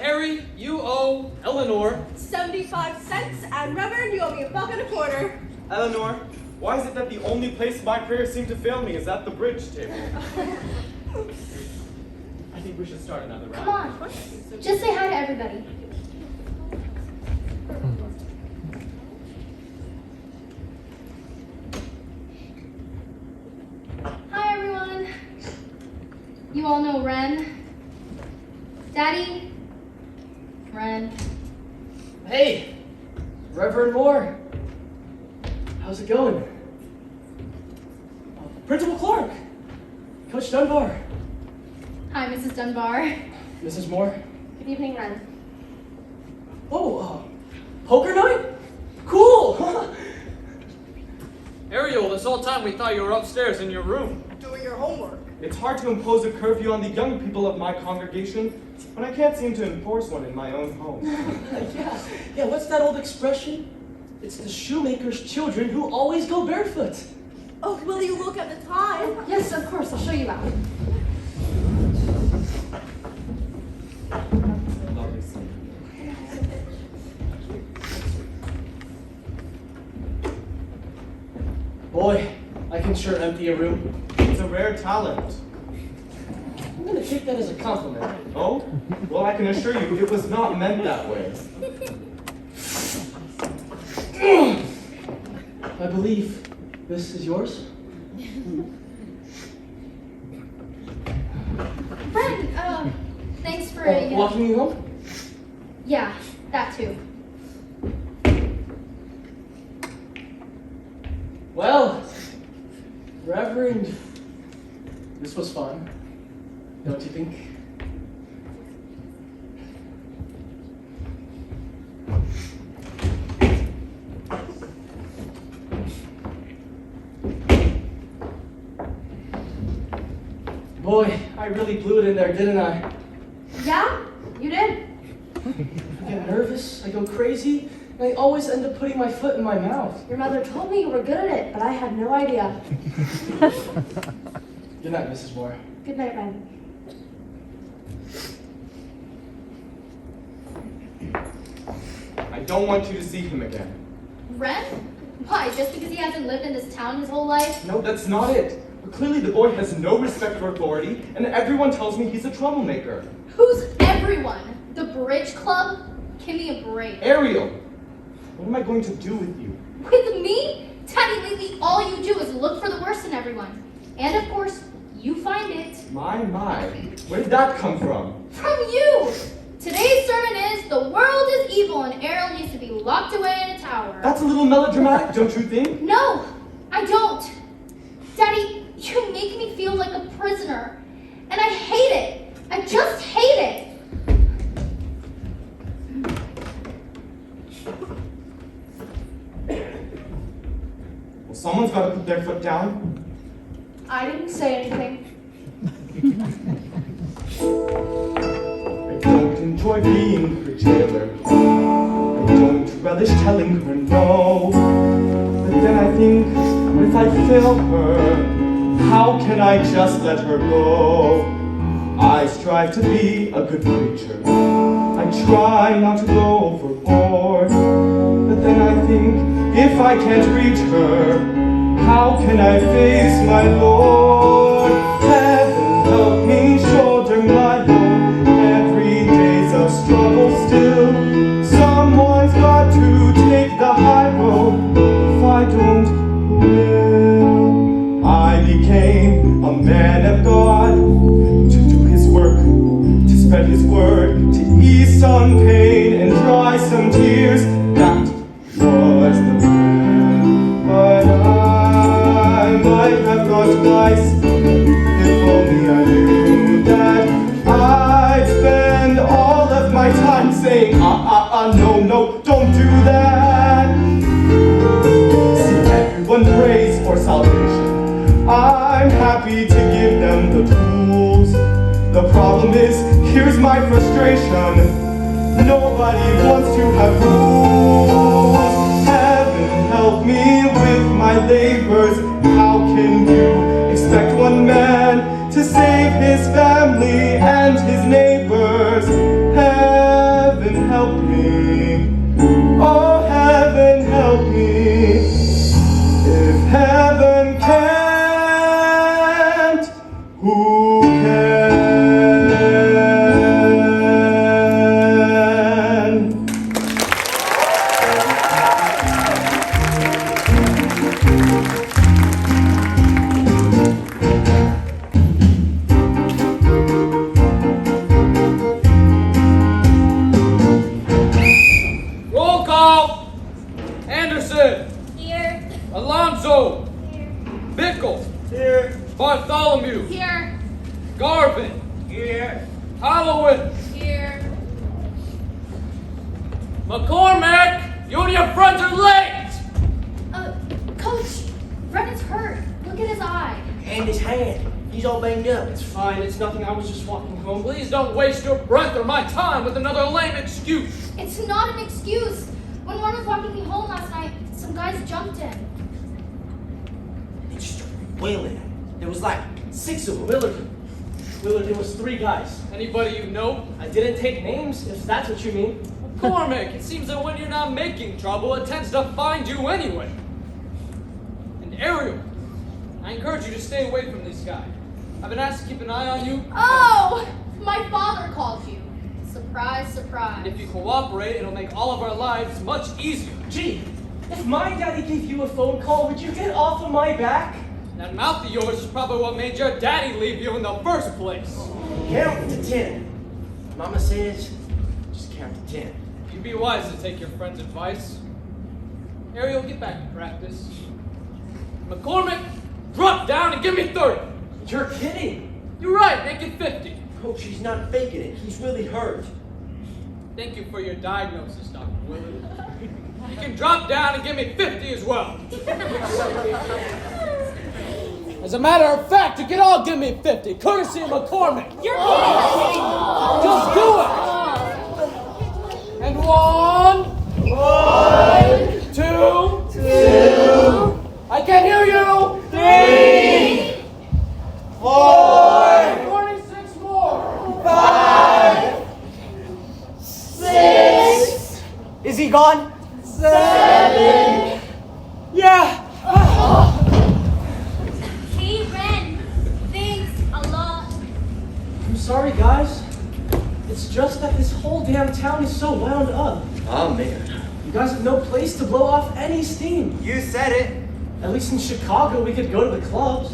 Harry, you owe Eleanor 75 cents, and Reverend, you owe me $1.25. Eleanor, why is it that the only place my prayers seem to fail me is at the bridge table? I think we should start another round. Come on. Just say hi to everybody. Hi, everyone. You all know Ren. Daddy? Ren. Hey, Reverend Moore. How's it going? Principal Clark. Coach Dunbar. Hi, Mrs. Dunbar. Mrs. Moore. Good evening, Ren. Oh, poker night? Cool! Ariel, this whole time we thought you were upstairs in your room. Doing your homework. It's hard to impose a curfew on the young people of my congregation when I can't seem to enforce one in my own home. Yeah, what's that old expression? It's the shoemaker's children who always go barefoot. Oh, will you look at the time? Yes, of course. I'll show you out. Lovely scene. Boy, I can sure empty a room. It's a rare talent. I'm gonna take that as a compliment. Oh? Well, I can assure you, it was not meant that way. I believe this is yours. Ren, thanks for walking you home? Yeah, that too. Well, Reverend, this was fun, don't you think? Boy, I really blew it in there, didn't I? Yeah, you did. I get nervous, I go crazy, and I always end up putting my foot in my mouth. Your mother told me you were good at it, but I had no idea. Good night, Mrs. Moore. Good night, Ren. I don't want you to see him again. Ren? Why, just because he hasn't lived in this town his whole life? No, that's not it. But clearly the boy has no respect for authority, and everyone tells me he's a troublemaker. Who's everyone? The bridge club? Give me a break. Ariel, what am I going to do with you? With me? Daddy, lately all you do is look for the worst in everyone. And of course, you find it. My, where did that come from? From you! Today's sermon is, the world is evil and Ariel needs to be locked away in a tower. That's a little melodramatic, don't you think? No, I don't. Daddy, you make me feel like a prisoner. And I hate it. I just hate it. Well, someone's got to put their foot down. I didn't say anything. I don't enjoy being her jailer. I don't relish telling her no. But then I think, what if I fail her? How can I just let her go? I strive to be a good preacher. I try not to go overboard. But then I think, if I can't reach her, how can I face my Lord? Heaven help me shoulder my load. Every day's a struggle still. Someone's got to take the high road. If I don't, who will? I became a man of God to do his work, to spread his word, to ease some pain and dry some tears. That was the plan. But I might have thought twice, if only I knew that I'd spend all of my time saying, no, don't do that. See, everyone prays for salvation. I'm happy to give them the tools. The problem is, here's my frustration. Nobody wants to have rules. Heaven help me with my labors. How can you expect one man to save his family and his neighbors? Heaven help me. Oh, heaven help me. If heaven can't, who can? Roll call! Anderson! Here. Alonso! Here. Bickle! Here. Bartholomew! Here. Garvin! Here. Halloween! Here. McCormick! You and your friends are late! Coach, Brennan's hurt. Look at his eye. And his hand. He's all banged up. It's fine, it's nothing, I was just walking home. Please don't waste your breath or my time with another lame excuse. It's not an excuse. When one was walking me home last night, some guys jumped him. They just started wailing. There was like 6 of them. Willard, there was 3 guys. Anybody you know? I didn't take names, if that's what you mean. McCormick, it seems that when you're not making trouble, it tends to find you anyway. And Ariel, I encourage you to stay away from this guy. I've been asked to keep an eye on you. Oh, my father called you. Surprise, surprise. And if you cooperate, it'll make all of our lives much easier. Gee, if my daddy gave you a phone call, would you get off of my back? That mouth of yours is probably what made your daddy leave you in the first place. Count to 10. Mama says, just count to 10. You'd be wise to take your friend's advice. Ariel, get back to practice. McCormick, drop down and give me 30. You're kidding. You're right, make it 50. Coach, he's not faking it. He's really hurt. Thank you for your diagnosis, Dr. Willard. You can drop down and give me 50 as well. As a matter of fact, you can all give me 50, courtesy of McCormick. You're kidding! Just do it! And 1, 2, I can't hear you! 3, 4, 26 more! 5, 6. Is he gone? 7. Yeah. Hey, Ren, I'm sorry, guys. It's just that this whole damn town is so wound up. Oh, man. You guys have no place to blow off any steam. You said it. At least in Chicago, we could go to the clubs.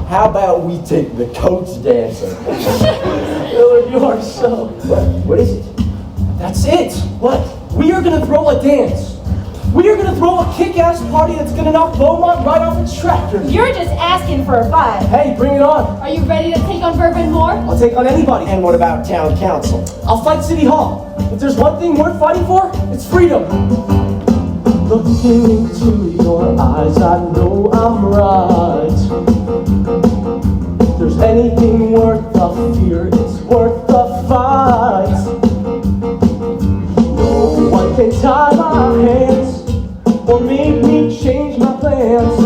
How about we take the coach dancing? Willard, you are so... What is it? That's it. What? We are gonna throw a dance. We are gonna throw a kick-ass party that's gonna knock Bomont right off its tractor. You're just asking for a fight. Hey, bring it on. Are you ready to take on Bourbon Moore? I'll take on anybody. And what about town council? I'll fight City Hall. If there's one thing worth fighting for, it's freedom. Looking into your eyes, I know I'm right. If there's anything worth the fear, it's worth the fight. No one can tie my hands or make me change my plans.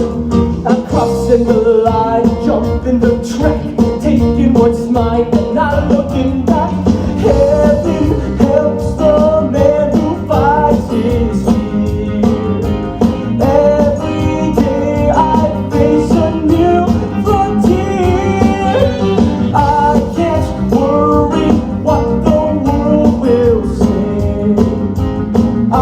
I'm crossing the line, jumping the track, taking what's mine, but not looking back. Heaven helps the man who fights his fear. Every day I face a new frontier. I can't worry what the world will say. I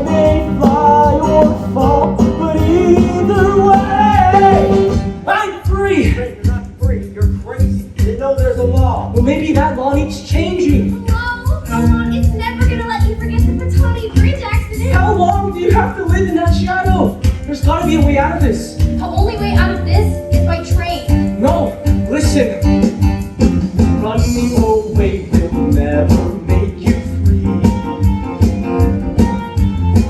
may fly or fall, but either way, I'm free. You're not free. You're crazy. You know there's a law. Well, maybe that law needs changing. No, it's never gonna let you forget the Petone Bridge accident. How long do you have to live in that shadow? There's gotta be a way out of this. The only way out of this is by train. No, listen. Running away will never make you free.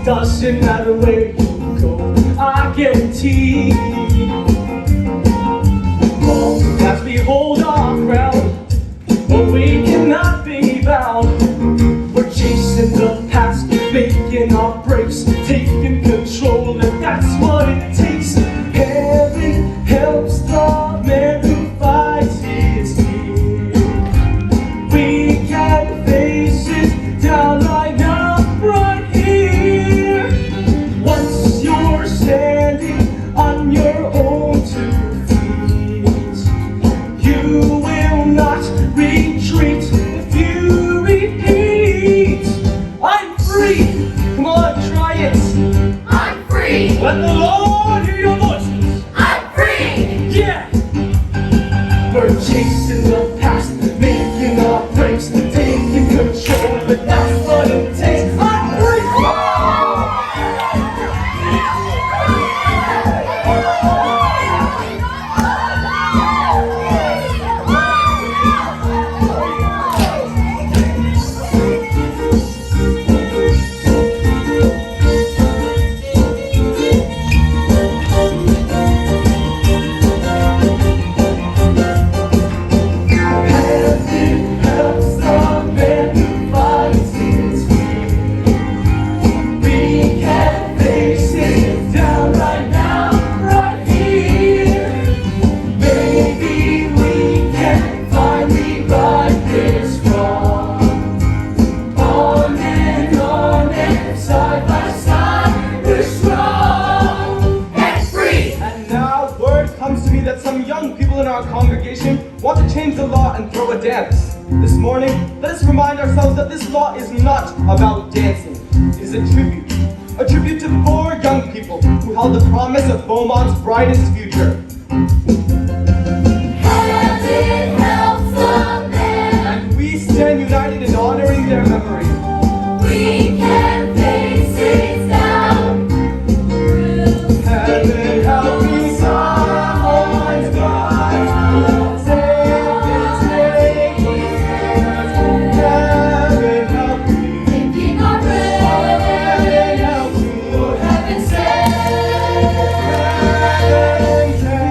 Doesn't matter where you go, I guarantee. Long as we hold our ground, or we cannot be bound. We're chasing the past, making our breaks, taking control, and that's what it takes. Heaven helps the man who fights his fear. We can face it down right now, right here. Once you're standing on your own 2 feet, you will not retreat if you repeat. I'm free. Come on, try it. I'm free. Let the Lord hear your voices. I'm free. Yeah. We're chasing the past, making our breaks, taking control, but that's what it takes. I'm free. Heaven helps the man who fights his fear. We can face it down right now, right here. Maybe we can finally right this wrong. On and side by side, we're strong and free. And now word comes to me that some young people in our congregation want to change the law and throw a dance. This morning, let us remind ourselves that this law is not about dancing. It is a tribute. A tribute to 4 young people who held the promise of Beaumont's brightest future. Heaven helps the man. And we stand united in honoring their memory. We can face it down. Heaven help me, someone's God. Save this nation. Heaven help me. Thinking our breath. Heaven help me. For heaven's sake. Heaven can.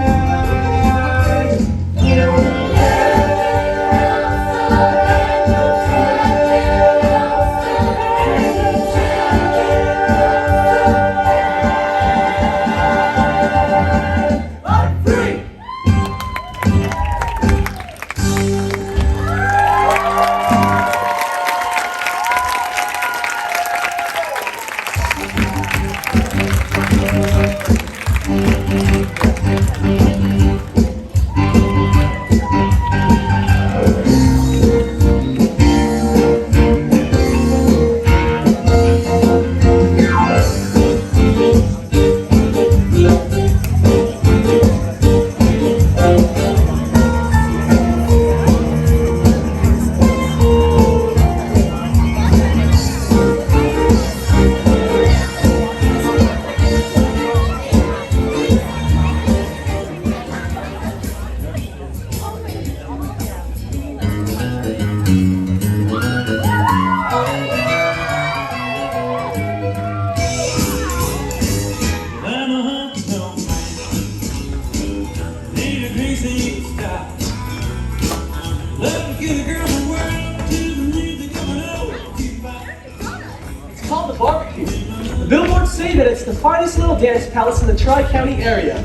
that it's the finest little dance palace in the Tri-County area.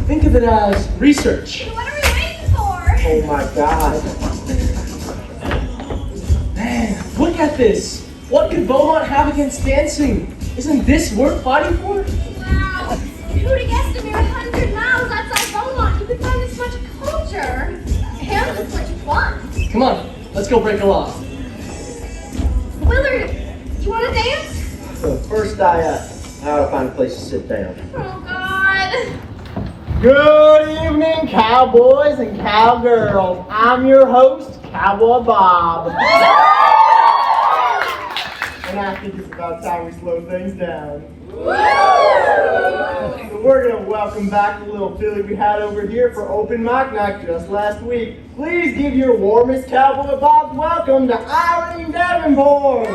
Think of it as research. What are we waiting for? Oh my God. Man, look at this. What could Bomont have against dancing? Isn't this worth fighting for? Wow. Who'd have guessed a mere 100 miles outside Bomont you could find this much culture? And this much fun. Come on, let's go break a law. Willard, you want to dance? So first I gotta find a place to sit down. Oh, God. Good evening, cowboys and cowgirls. I'm your host, Cowboy Bob. And I think it's about time we slow things down. So we're going to welcome back the little filly we had over here for open mic night just last week. Please give your warmest Cowboy Bob's welcome to Irene Davenport.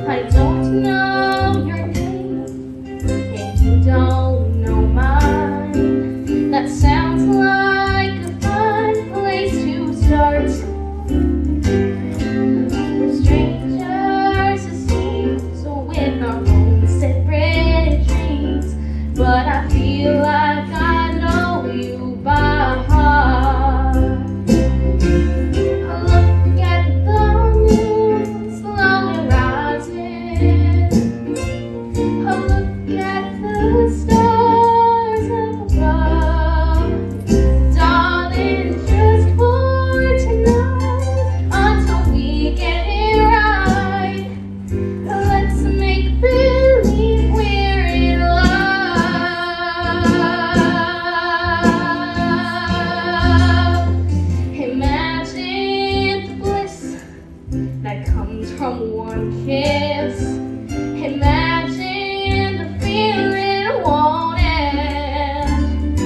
I don't know your name, and you don't know mine. That sounds like a fun place to start. We're strangers, it seems, with our own separate dreams. But I feel like I know you by heart. Look at the moon slowly rising. Look at the stars up above. Darling, just for tonight, until we get it right, let's make believe we're in love. Imagine the bliss that comes from one kiss. Imagine the feeling won't end.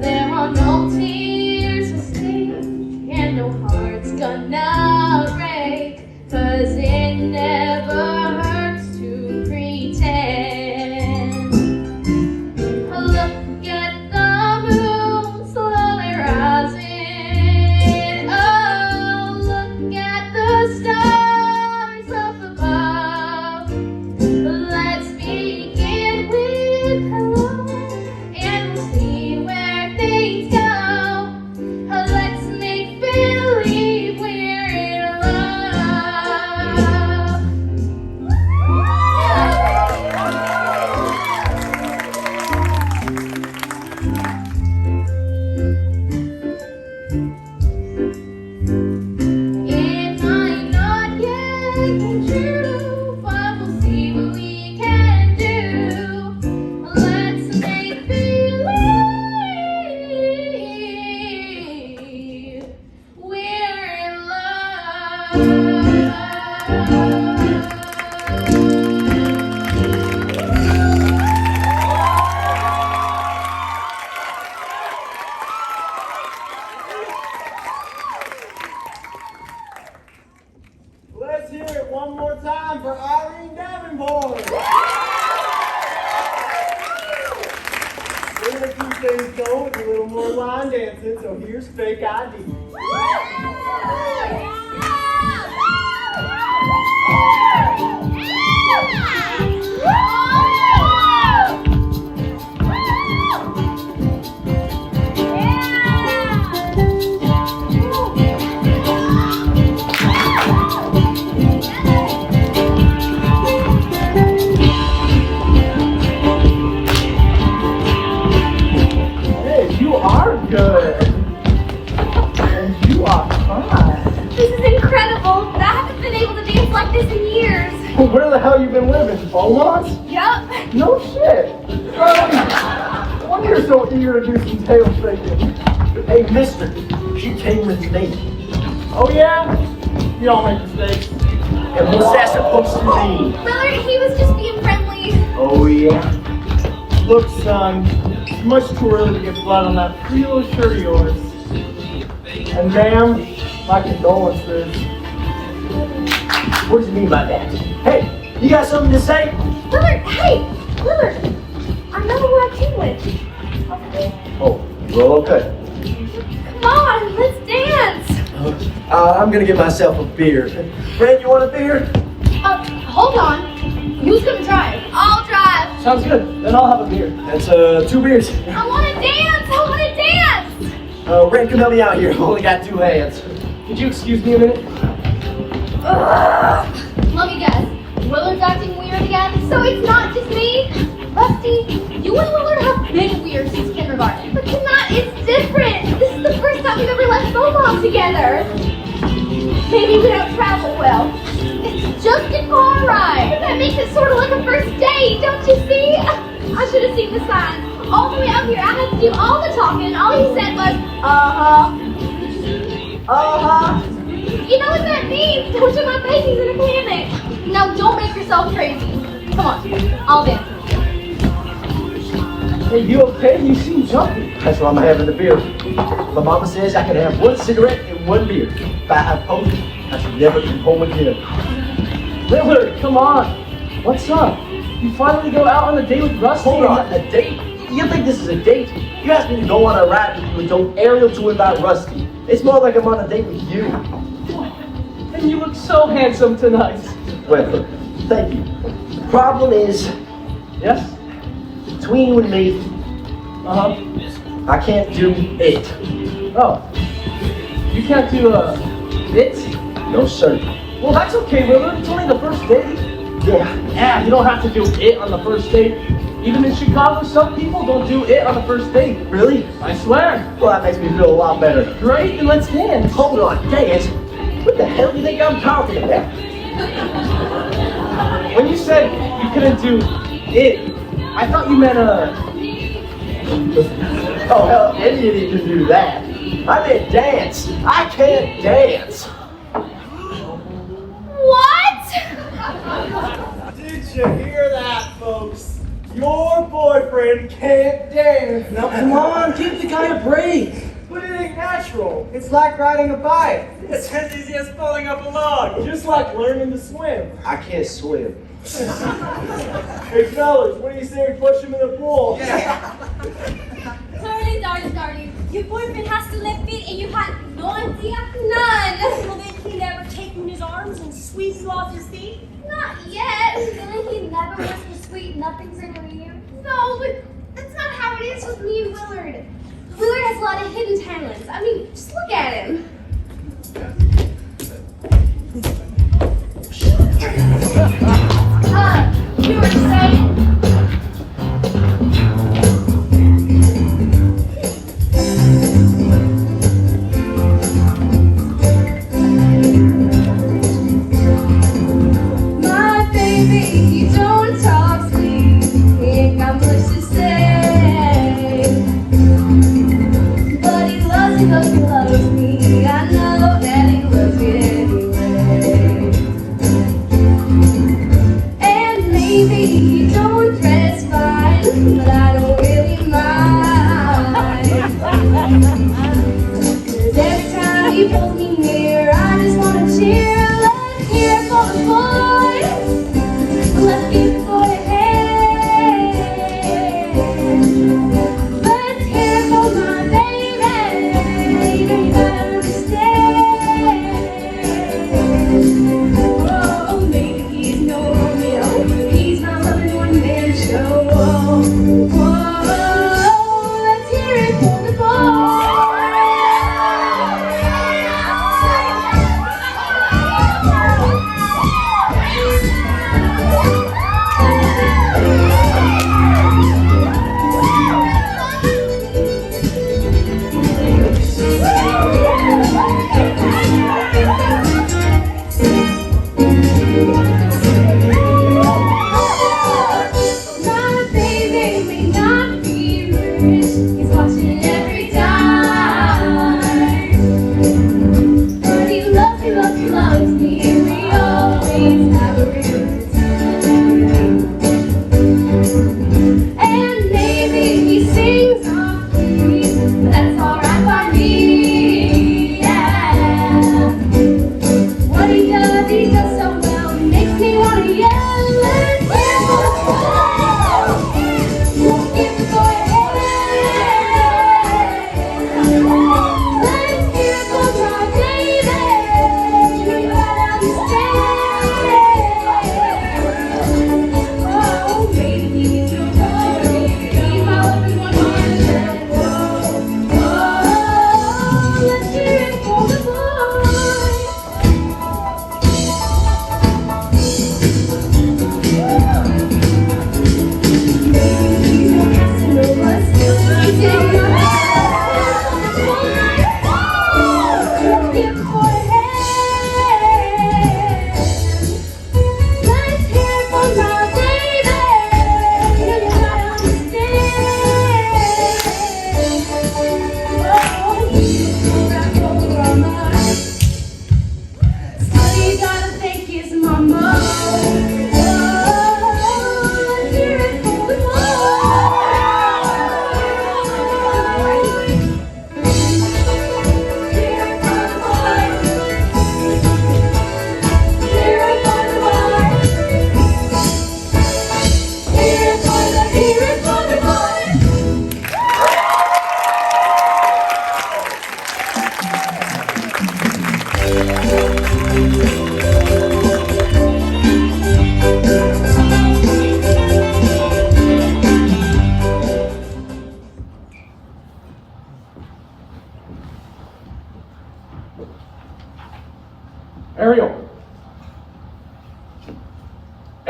There are no tears to sting, and no heart's gonna break, 'cause it never hurts to pretend. Look at the moon slowly rising. Oh, look at the stars up above. Let's begin with hello, and we'll see where things go. Let's make believe we're in love. It might not yet come true, but we'll see what we can do. Let's make believe we're in Let's hear it one more time for Irene Davenport. We're going to keep things going with a little more line dancing, so here's Fake ID. Hey, you are good. And you are fine. This is incredible. I haven't been able to dance like this in years. Well, where the hell you been living? Beaumont? Yup. No shit. No wonder you're so eager to do some tail shaking. Hey, mister, she came with me. Oh yeah? You all make mistakes. And what's that supposed to mean? Willard, he was just being friendly. Oh, yeah? Look, son, it's much too early to get blood on that pretty little shirt of yours. And ma'am, my condolences. What do you mean by that? Hey, you got something to say? Willard, hey! Willard! I know we're at English. Oh, well, okay. Come on, let's dance. I'm gonna get myself a beer. Fred, you want a beer? Hold on. Who's gonna drive? I'll drive. Sounds good. Then I'll have a beer. That's 2 beers. I wanna dance. I wanna dance. Ren, come help me out here. I've only got 2 hands. Could you excuse me a minute? Let me guess. Willard's acting weird again? So it's not just me? Rusty, you and Willard have been weird since kindergarten. But tonight it's different. This is the first time we've ever left Bomont together. Maybe we don't travel well. It's just a car ride. But that makes it sort of like a first date, don't you see? I should have seen the sign. All the way up here, I had to do all the talking, and all he said was, uh-huh. Uh-huh. You know what that means? Which of my baby's in a panic. Now don't make yourself crazy. Come on, I'll dance. Hey, you okay? You seem jumpy. That's why I'm having the beer. My mama says I can have 1 cigarette and 1 beer. If I have both, I should never come home again. Willard, come on. What's up? You finally go out on a date with Rusty? Hold on, a date? You think this is a date? You asked me to go on a ride with you and told Ariel to invite Rusty. It's more like I'm on a date with you. And you look so handsome tonight. Well, thank you. The problem is, Yes? between you and me, Uh-huh. I can't do it. Oh. You can't do, it? No, sir. Well, that's okay, Willard. It's only the first date. Yeah. You don't have to do it on the first date. Even in Chicago, some people don't do it on the first date. Really? I swear. Well, that makes me feel a lot better. Great, then let's dance. Hold on, dance? What the hell do you think I'm talking about? When you said you couldn't do it, I thought you meant, Oh, hell, any idiot can do that. I meant dance. I can't dance. What? Did you hear that, folks? Your boyfriend can't dance. Now, come on, give the guy a break. But it ain't natural. It's like riding a bike. It's as easy as pulling up a log. Just like learning to swim. I can't swim. Hey, fellas, what do you say we push him in the pool? Darling, your boyfriend has to lift feet and you had no idea? None. Well, then he never take you in his arms and squeeze you off his feet? Not yet. Really? He never whispers sweet nothings in your ear? No, but that's not how it is with me and Willard. Willard has a lot of hidden talents. I mean, just look at him. You were saying? My baby, you don't talk sweet. He ain't got much to say. But he loves me. I know that he loves me anyway. And maybe he don't dress fine, but I don't really mind. 'Cause every time he pulls me near, I just wanna cheer. Let's hear for the boys. Let's get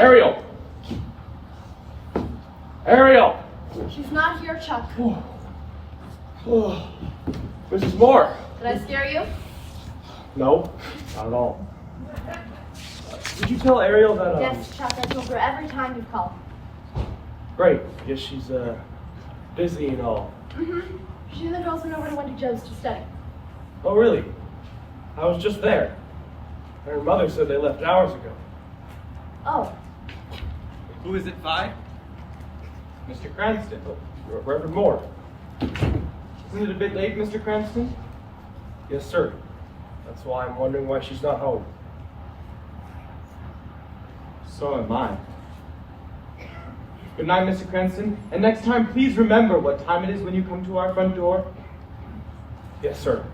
Ariel! Ariel! She's not here, Chuck. Mrs. Moore! Did I scare you? No, not at all. Did you tell Ariel that, Yes, Chuck, I told her every time you call. Great. I guess she's, busy and all. Mm-hmm. She and the girls went over to Wendy Joe's to study. Oh, really? I was just there. Her mother said they left hours ago. Oh. Who is it, Vi? Mr. Cranston. Reverend Moore. Isn't it a bit late, Mr. Cranston? Yes, sir. That's why I'm wondering why she's not home. So am I. Good night, Mr. Cranston. And next time, please remember what time it is when you come to our front door. Yes, sir.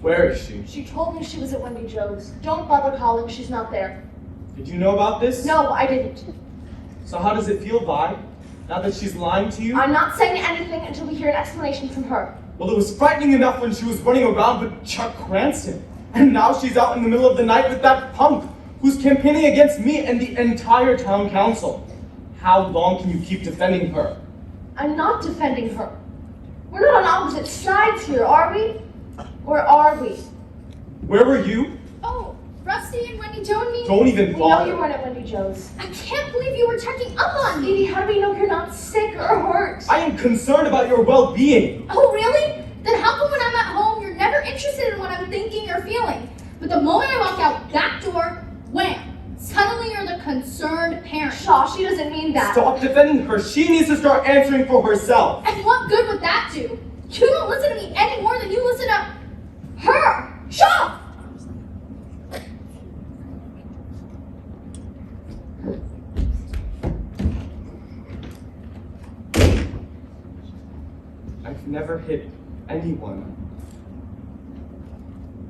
Where is she? She told me she was at Wendy Joe's. Don't bother calling, she's not there. Did you know about this? No, I didn't. So how does it feel, Vi? Now that she's lying to you? I'm not saying anything until we hear an explanation from her. Well, it was frightening enough when she was running around with Chuck Cranston. And now she's out in the middle of the night with that punk who's campaigning against me and the entire town council. How long can you keep defending her? I'm not defending her. We're not on opposite sides here, are we? Or are we? Where were you? Oh, Rusty and Wendy Joe and me? Don't even We know bother. you weren't at Wendy Joe's. I can't believe you were checking up on me. Edie, how do we know you're not sick or hurt? I am concerned about your well-being. Oh, really? Then how come when I'm at home, you're never interested in what I'm thinking or feeling? But the moment I walk out that door, wham! Suddenly you're the concerned parent. Shaw, she doesn't mean that. Stop defending her. She needs to start answering for herself. And what good would that do? You don't listen to me any more than you listen to her. Shaw! I've never hit anyone.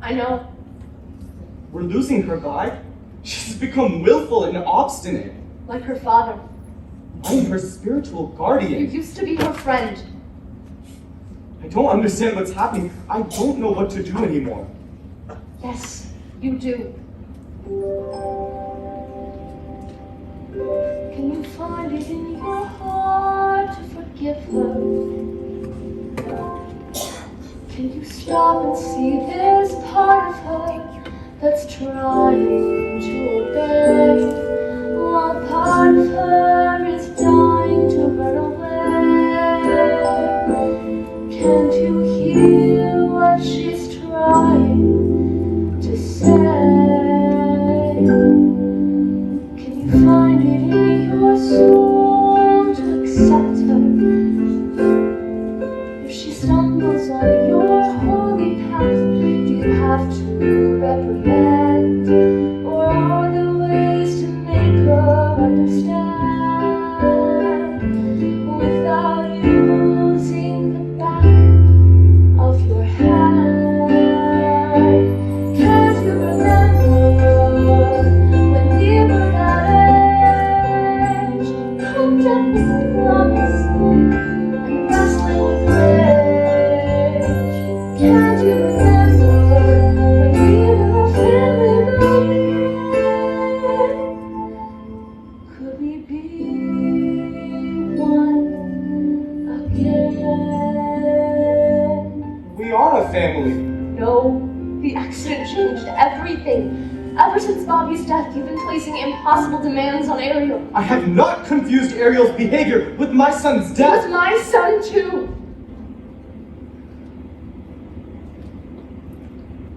I know. We're losing her, Vi. She's become willful and obstinate. Like her father. I'm her spiritual You guardian. used to be her friend. I don't understand what's happening. I don't know what to do anymore. Yes, you do. Can you find it in your heart to forgive her? Can you stop and see there's part of her that's trying to obey, while part of her is dying to run away? Can't you hear what she's trying to say? Can you find it in your soul to accept her? If she stumbles on your holy path, do you have to reprimand? Or are there ways to make her understand without using the back of your hand? Can't you remember when we were that age? Pumped up with promise and wrestling with rage. Can't you remember when we were a family building? Could we be one again? We are a family. No, the accident changed everything. Ever since Bobby's death, you've been placing impossible demands on Ariel. I have not confused Ariel's behavior with my son's He was death. my son, too.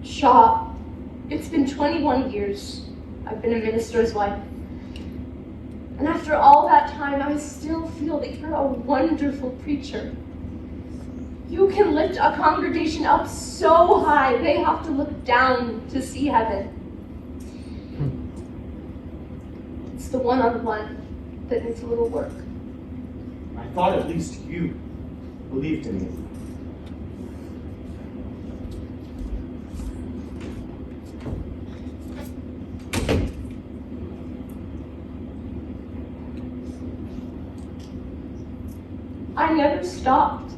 Shaw, it's been 21 years. I've been a minister's wife. And after all that time, I still feel that you're a wonderful preacher. You can lift a congregation up so high, they have to look down to see heaven. It's the one-on-one that needs a little work. I thought at least you believed in me. I never stopped.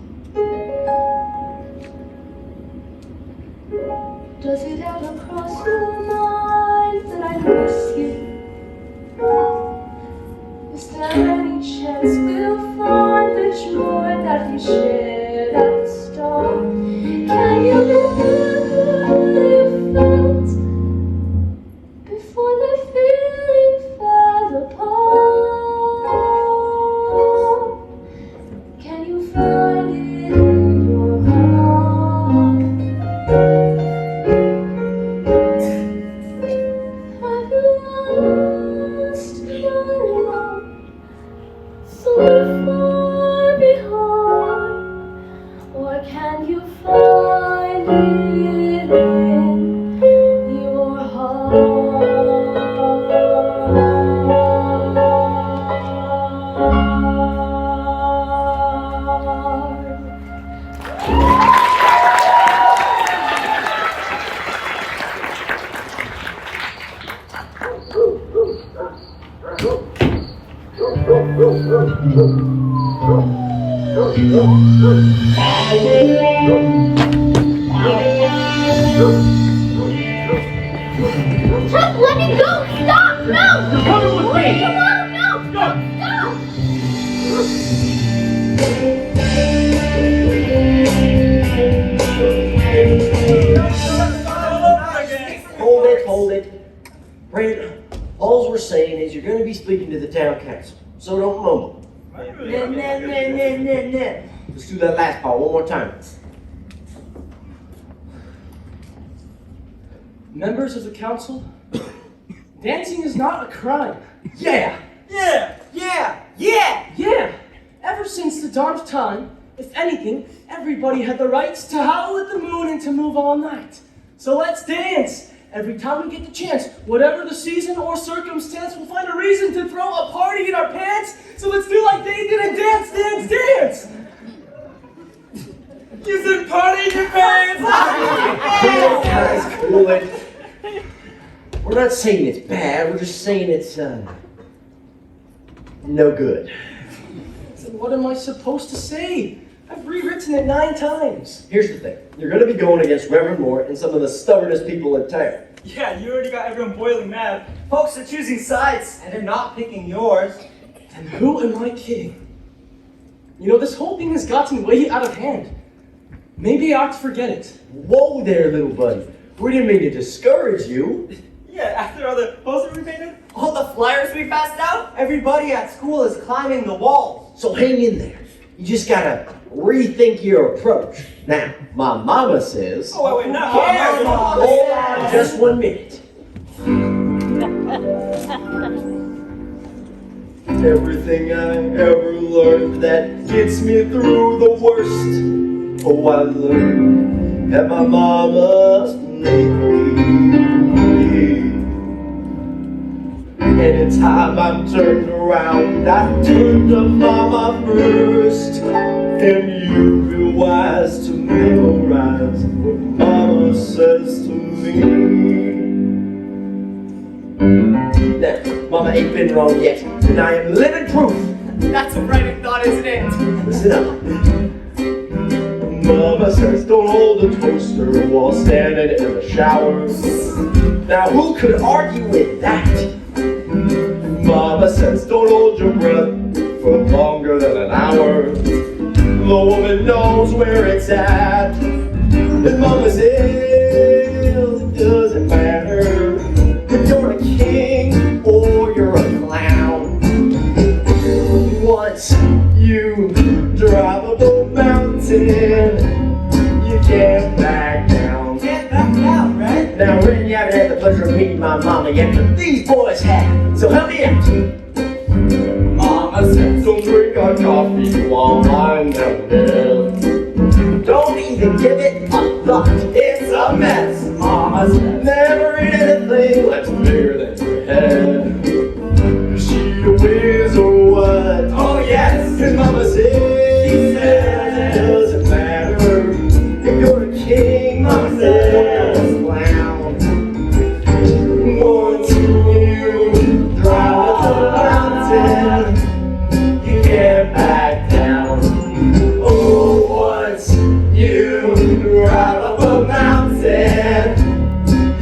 Where can you find it in your Trestle, let me go! Stop! No! You're coming with me! Come on, no! Stop! Hold it. Brandon, all we're saying is you're going to be speaking to the town council, so don't mumble. Let's do that last part one more time. Members of the council, dancing is not a crime. Yeah! Yeah! Ever since the dawn of time, if anything, everybody had the rights to howl at the moon and to move all night. So let's dance! Every time we get the chance, whatever the season or circumstance, we'll find a reason to throw a party in our pants. So let's do like they did and dance, dance, dance! You said party in your pants! Guys, cool it. We're not saying it's bad, we're just saying it's, no good. So what am I supposed to say? I've rewritten it 9 times. Here's the thing. You're going to be going against Reverend Moore and some of the stubbornest people in town. Yeah, you already got everyone boiling mad. Folks are choosing sides, and they're not picking yours. And who am I kidding? You know, this whole thing has gotten way out of hand. Maybe I ought to forget it. Whoa there, little buddy. We didn't mean to discourage you. Yeah, after all the posters we painted, all the flyers we passed out, everybody at school is climbing the walls. So hang in there. You just gotta rethink your approach. Now, my mama says... Oh, wait, no. Hold on just 1 minute. Everything I ever learned that gets me through the worst. Oh, I learned at my mama's knee. Anytime I'm turned around, I turn to mama first. And you've been wise to memorize what mama says to me. Now, mama ain't been wrong yet, and I am living proof. That's a frightening thought, isn't it? Listen up. Mama says don't hold a toaster while standing in the shower. Now who could argue with that? Mama says don't hold your breath for longer than an hour. The woman knows where it's at. And Mama says it doesn't matter if you're a king or you're a clown. Once you drive up a mountain, you can't back down. Can't back down, right? Now, when you haven't had the pleasure of meeting my mama yet, but these boys have. So help me out. Mama says don't drink our coffee while I'm down there. Don't even give it a thought. It's a mess. Mama says never eat anything that's bigger than your head. Is she a whiz or what? Oh yes. And Mama says it doesn't matter if you're a king. Mama says clown. Once you drive up the mountain, you can't back down. Oh, once you drive up a mountain,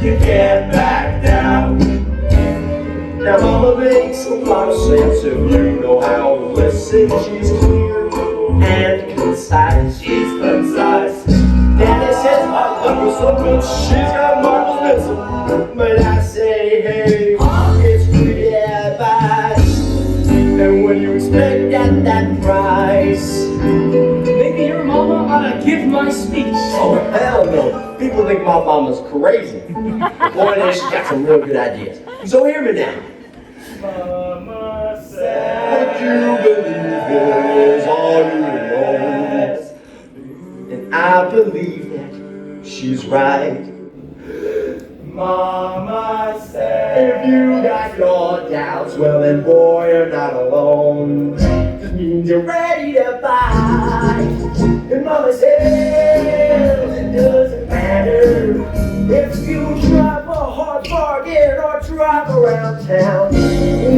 you can't back down. Now Mama makes a lot of sense if you know how to listen. She's clear and concise. She's concise. Daddy says my luck was so good, she's got marbles missing. But I say, hey, it's free advice. And when you expect that price, Maybe your mama ought to give my speech. oh hell no. People think my mama's crazy. Boy, there she's got some real good ideas. So hear me now. Mama What said you believe in is all you know. And I believe that she's right. Mama said, if you got your doubts, well then boy, you're not alone. Just means you're ready to fight. And Mama said, it doesn't matter if you drive a hard bargain or drive around town.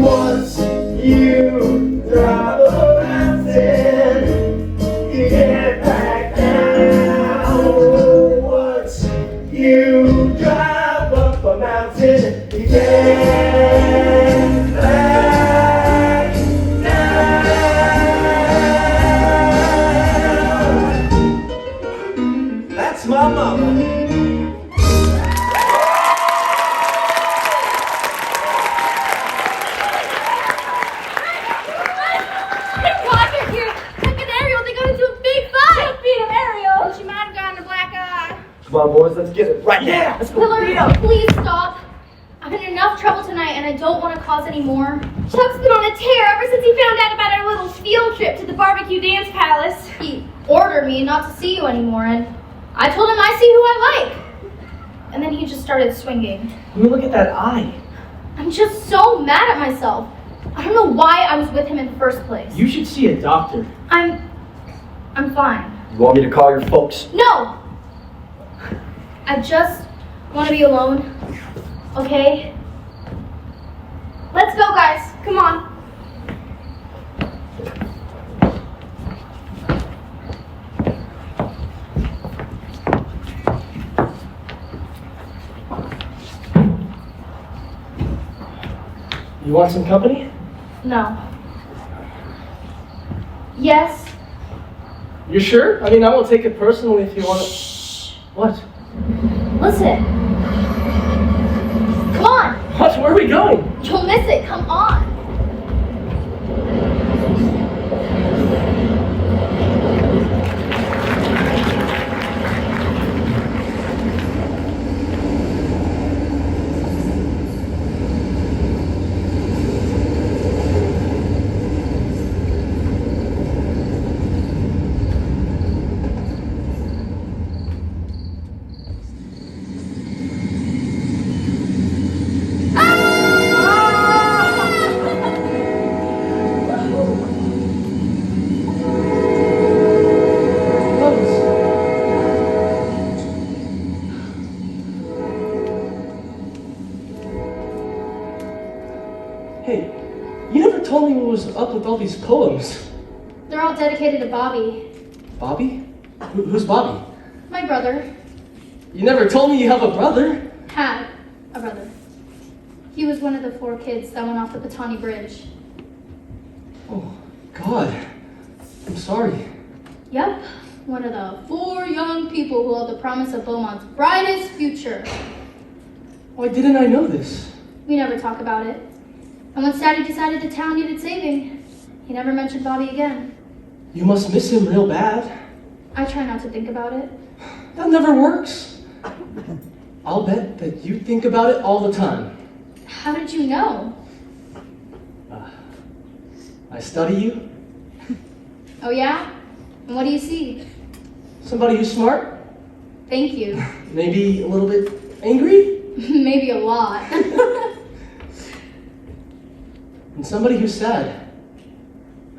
Once you drive up a mountain, you get back down. Once you drive up a mountain, you get back down. That's my mama. Come on, boys, let's get it right now. Let's go. Hillary, please stop. I'm in enough trouble tonight and I don't want to cause any more. Chuck's been on a tear ever since he found out about our little field trip to the barbecue dance palace. He ordered me not to see you anymore and I told him I see who I like. And then he just started swinging. I mean, look at that eye. I'm just so mad at myself. I don't know why I was with him in the first place. You should see a doctor. I'm fine. You want me to call your folks? No! I just want to be alone, okay? Let's go, guys. Come on. You want some company? No. Yes. You sure? I mean, I won't take it personally if you want to... Shh. What? Listen. Come on. What? Where are we going? You'll miss it. Come on. Hey, you never told me what was up with all these poems. They're all dedicated to Bobby. Bobby? Who's Bobby? My brother. You never told me you have a brother. Had a brother. He was one of the 4 kids that went off the Patani Bridge. Oh, God. I'm sorry. Yep, one of the 4 young people who held the promise of Beaumont's brightest future. Why didn't I know this? We never talk about it. And when Daddy decided the town needed saving, he never mentioned Bobby again. You must miss him real bad. I try not to think about it. That never works. I'll bet that you think about it all the time. How did you know? I study you. Oh yeah? And what do you see? Somebody who's smart. Thank you. Maybe a little bit angry. Maybe a lot. And somebody who's sad.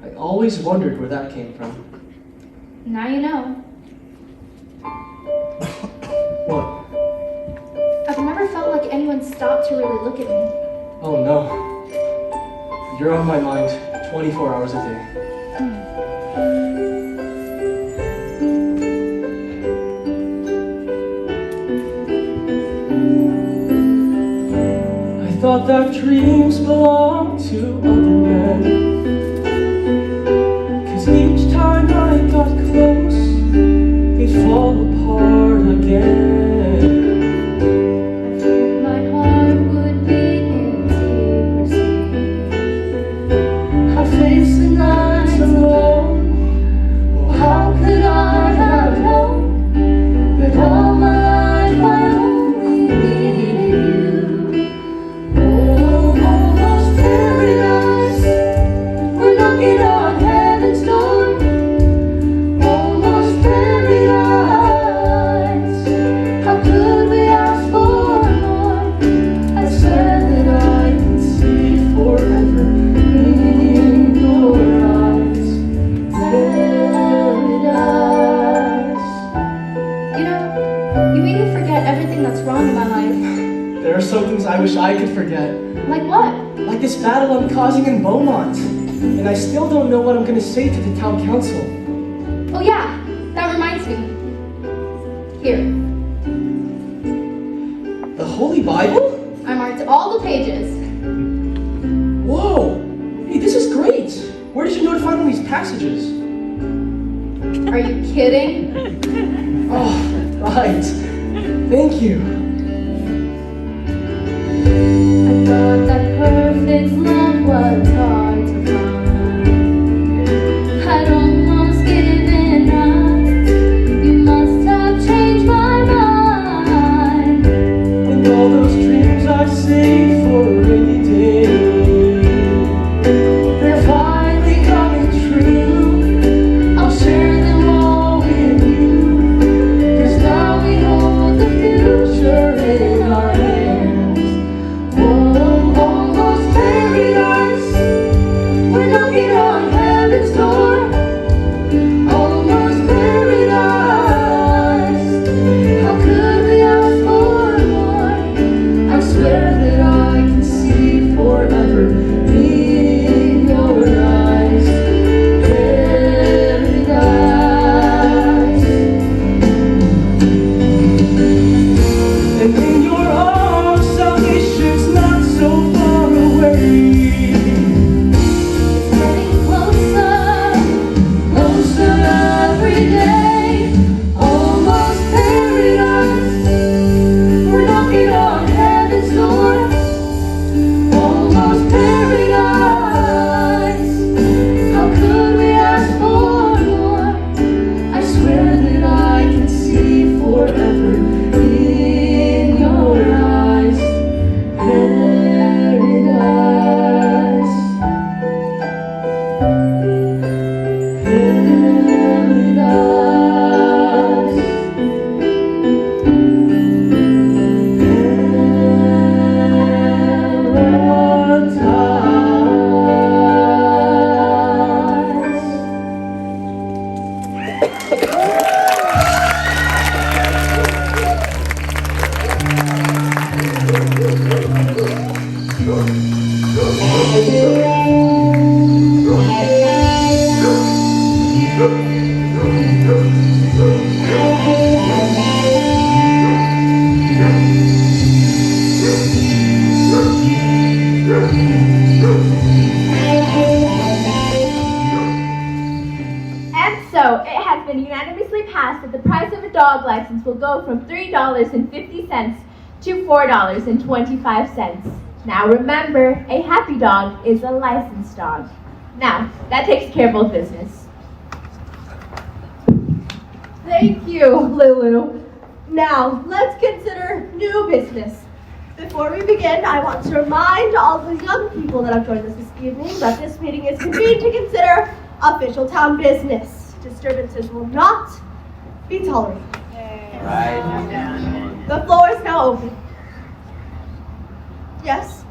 I always wondered where that came from. Now you know. What? I've never felt like anyone stopped to really look at me. Oh no. You're on my mind 24 hours a day. I thought that dreams belonged to other men. 'Cause each time I got close, they'd fall apart again. I feared my heart would beat in secrecy. I faced the nights alone. Oh, how could I have known that all my life I only needed you? Oh, almost paradise, You made me forget everything that's wrong in my life. There are some things I wish I could forget. Like what? Like this battle I'm causing in Bomont. And I still don't know what I'm gonna say to the town council. Oh yeah, that reminds me. Here, The Holy Bible? I marked all the pages. Whoa! Hey, this is great! Where did you know to find all these passages? Are you kidding? Oh, right. Thank you. I thought that perfect love was hard to find. I'd almost given up. You must have changed my mind. And all those dreams I saved for a rainy day, they're finally coming true. I'll share them all with you, 'cause now we hold the future in our hands. Whoa, almost paradise. We're knocking on heaven's door. Almost paradise. How could we ask for more? I swear that I can see forever in your eyes. Paradise. And in your arms, salvation's not so far away. It's getting closer, closer every day. Almost paradise. We're knocking on heaven's door. Almost paradise. How could we ask for more? I swear that I can see forever in your eyes. Paradise. Paradise. Paradise. And so, it has been unanimously passed that the price of a dog license will go from $3.50 to $4.25. Now remember, a happy dog is a licensed dog. Now, that takes care of old business. Thank you, Lulu. Now, let's consider new business. Before we begin, I want to remind all the young people that have joined us this evening that this meeting is convened to consider official town business. Disturbances will not be tolerated. The floor is now open. Yes?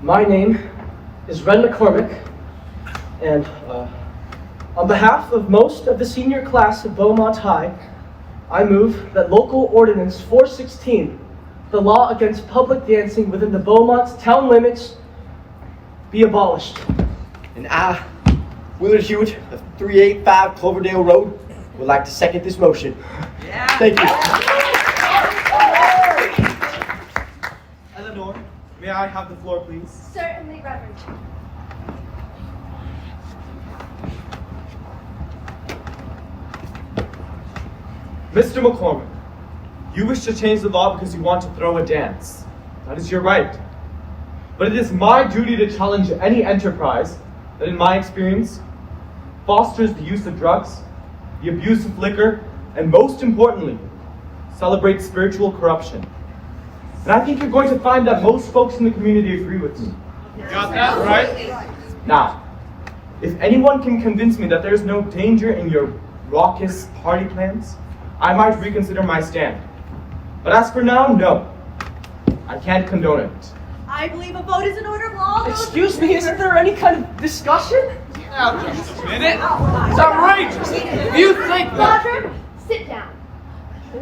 My name is Ren McCormick, and on behalf of most of the senior class of Beaumont High, I move that local ordinance 416, the law against public dancing within the Beaumont's town limits, be abolished. And I, Willard Hewitt of 385 Cloverdale Road, would like to second this motion. Thank you. Eleanor, may I have the floor, please? Certainly, Reverend. Mr. McCormick, you wish to change the law because you want to throw a dance. That is your right. But it is my duty to challenge any enterprise that, in my experience, fosters the use of drugs, the abuse of liquor, and most importantly, celebrates spiritual corruption. And I think you're going to find that most folks in the community agree with me. Got that right? Now, if anyone can convince me that there's no danger in your raucous party plans, I might reconsider my stand. But as for now, no. I can't condone it. I believe a vote is in order of all. Excuse me, isn't there any kind of discussion? Now, just a minute. It's outrageous. If you think that... Roger, sit down. I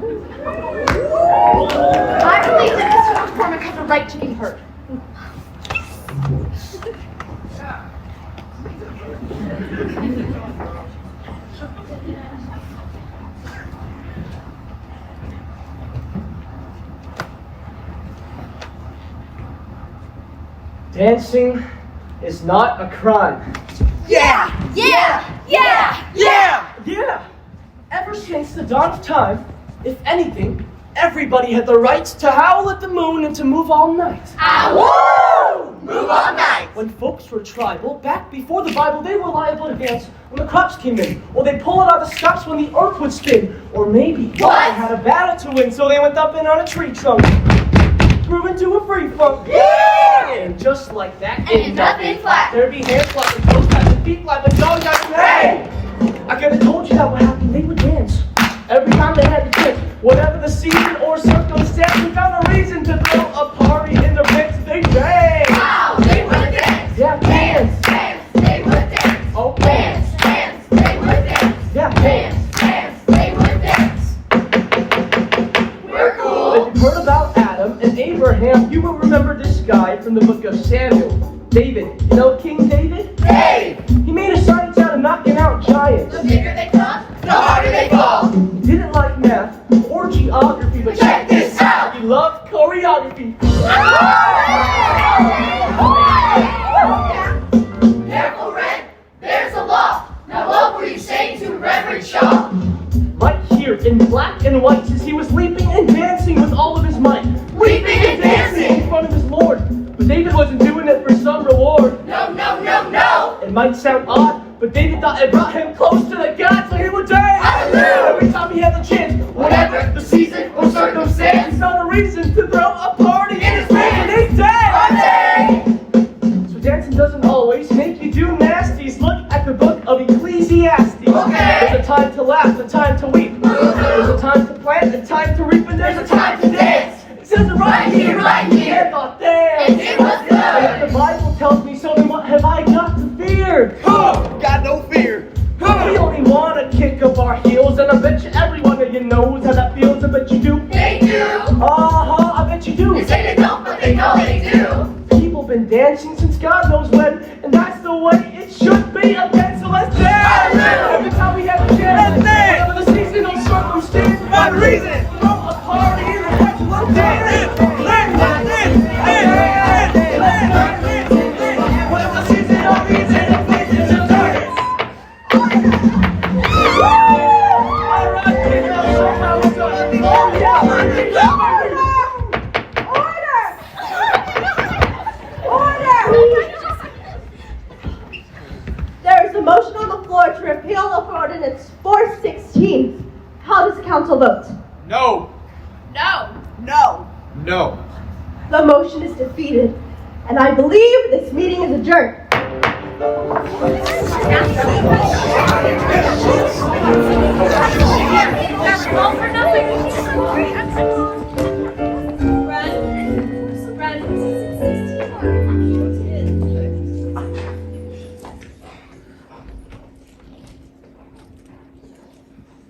believe that Mr. McCormick has a right to be heard. Dancing is not a crime. Yeah! Yeah! Yeah! Yeah! Yeah! Ever since the dawn of time, if anything, everybody had the right to howl at the moon and to move all night. Woo! Move all night! When folks were tribal, back before the Bible, they were liable to dance when the crops came in, or they'd pull it out of the stops when the earth would spin, or maybe they had a battle to win, so they went up and on a tree trunk, grew into a free funk. Yeah! And just like that, And nothing flat. there'd be hands flapping, toes tapping, feet flapping, dogs yelling, hey! I could have told you that would happen. They would dance every time they had the chance. Whatever the season or circumstance, we found a reason to throw a party in the pits. They dance. Wow! They would dance! Yeah, dance. Dance! They would dance! Oh, Dance! Dance! They would dance! yeah, dance. Dance! They would dance! We're cool! If you've heard about Adam and Abraham, you will remember this guy from the book of Samuel. David. You know King David? Dave! He made a science out of knocking out giants. The bigger they come, the harder they fall! He didn't like math or geography, but Check this out! he loved choreography. Careful, Red! There's a law! Now what were you saying to Reverend Shaw? Right here in black and white as he was leaping and dancing with all of his might. Leaping and dancing! In front of his Lord. But David wasn't doing it for some reward. No, no, no, no! It might sound odd, but David thought it brought him close to the God, so he would dance. Hallelujah! Every time he had the chance, Whatever the season or circumstance, he found a reason to throw a party in his face, and he danced. So dancing doesn't always make you do nasties. Look at the book of Ecclesiastes. Okay. There's a time to laugh, a time to weep. There's a time to plant, a time to reap, and there's a time to dance. It says it right here, right here. And thought, dance. And it was good. And if the Bible tells me so, then what have I got to fear? Got no fear. We only want to kick up our heels, and I bet you every one of you knows how that feels. I bet you do. They do! I bet you do. They say they don't, but they know they do! People been dancing since God knows when, and that's the way it should be again. So let's dance. Every time we have a chance, whatever the season or circumstance, By reason. throw a party in the head. Let's dance. Whatever the season or reason, it's reason to dance. All right, people, show how it's done. Oh yeah. There is a motion on the floor to repeal local ordinance 416. How does the council vote? No. No! No! No. The motion is defeated, and I believe this meeting is adjourned.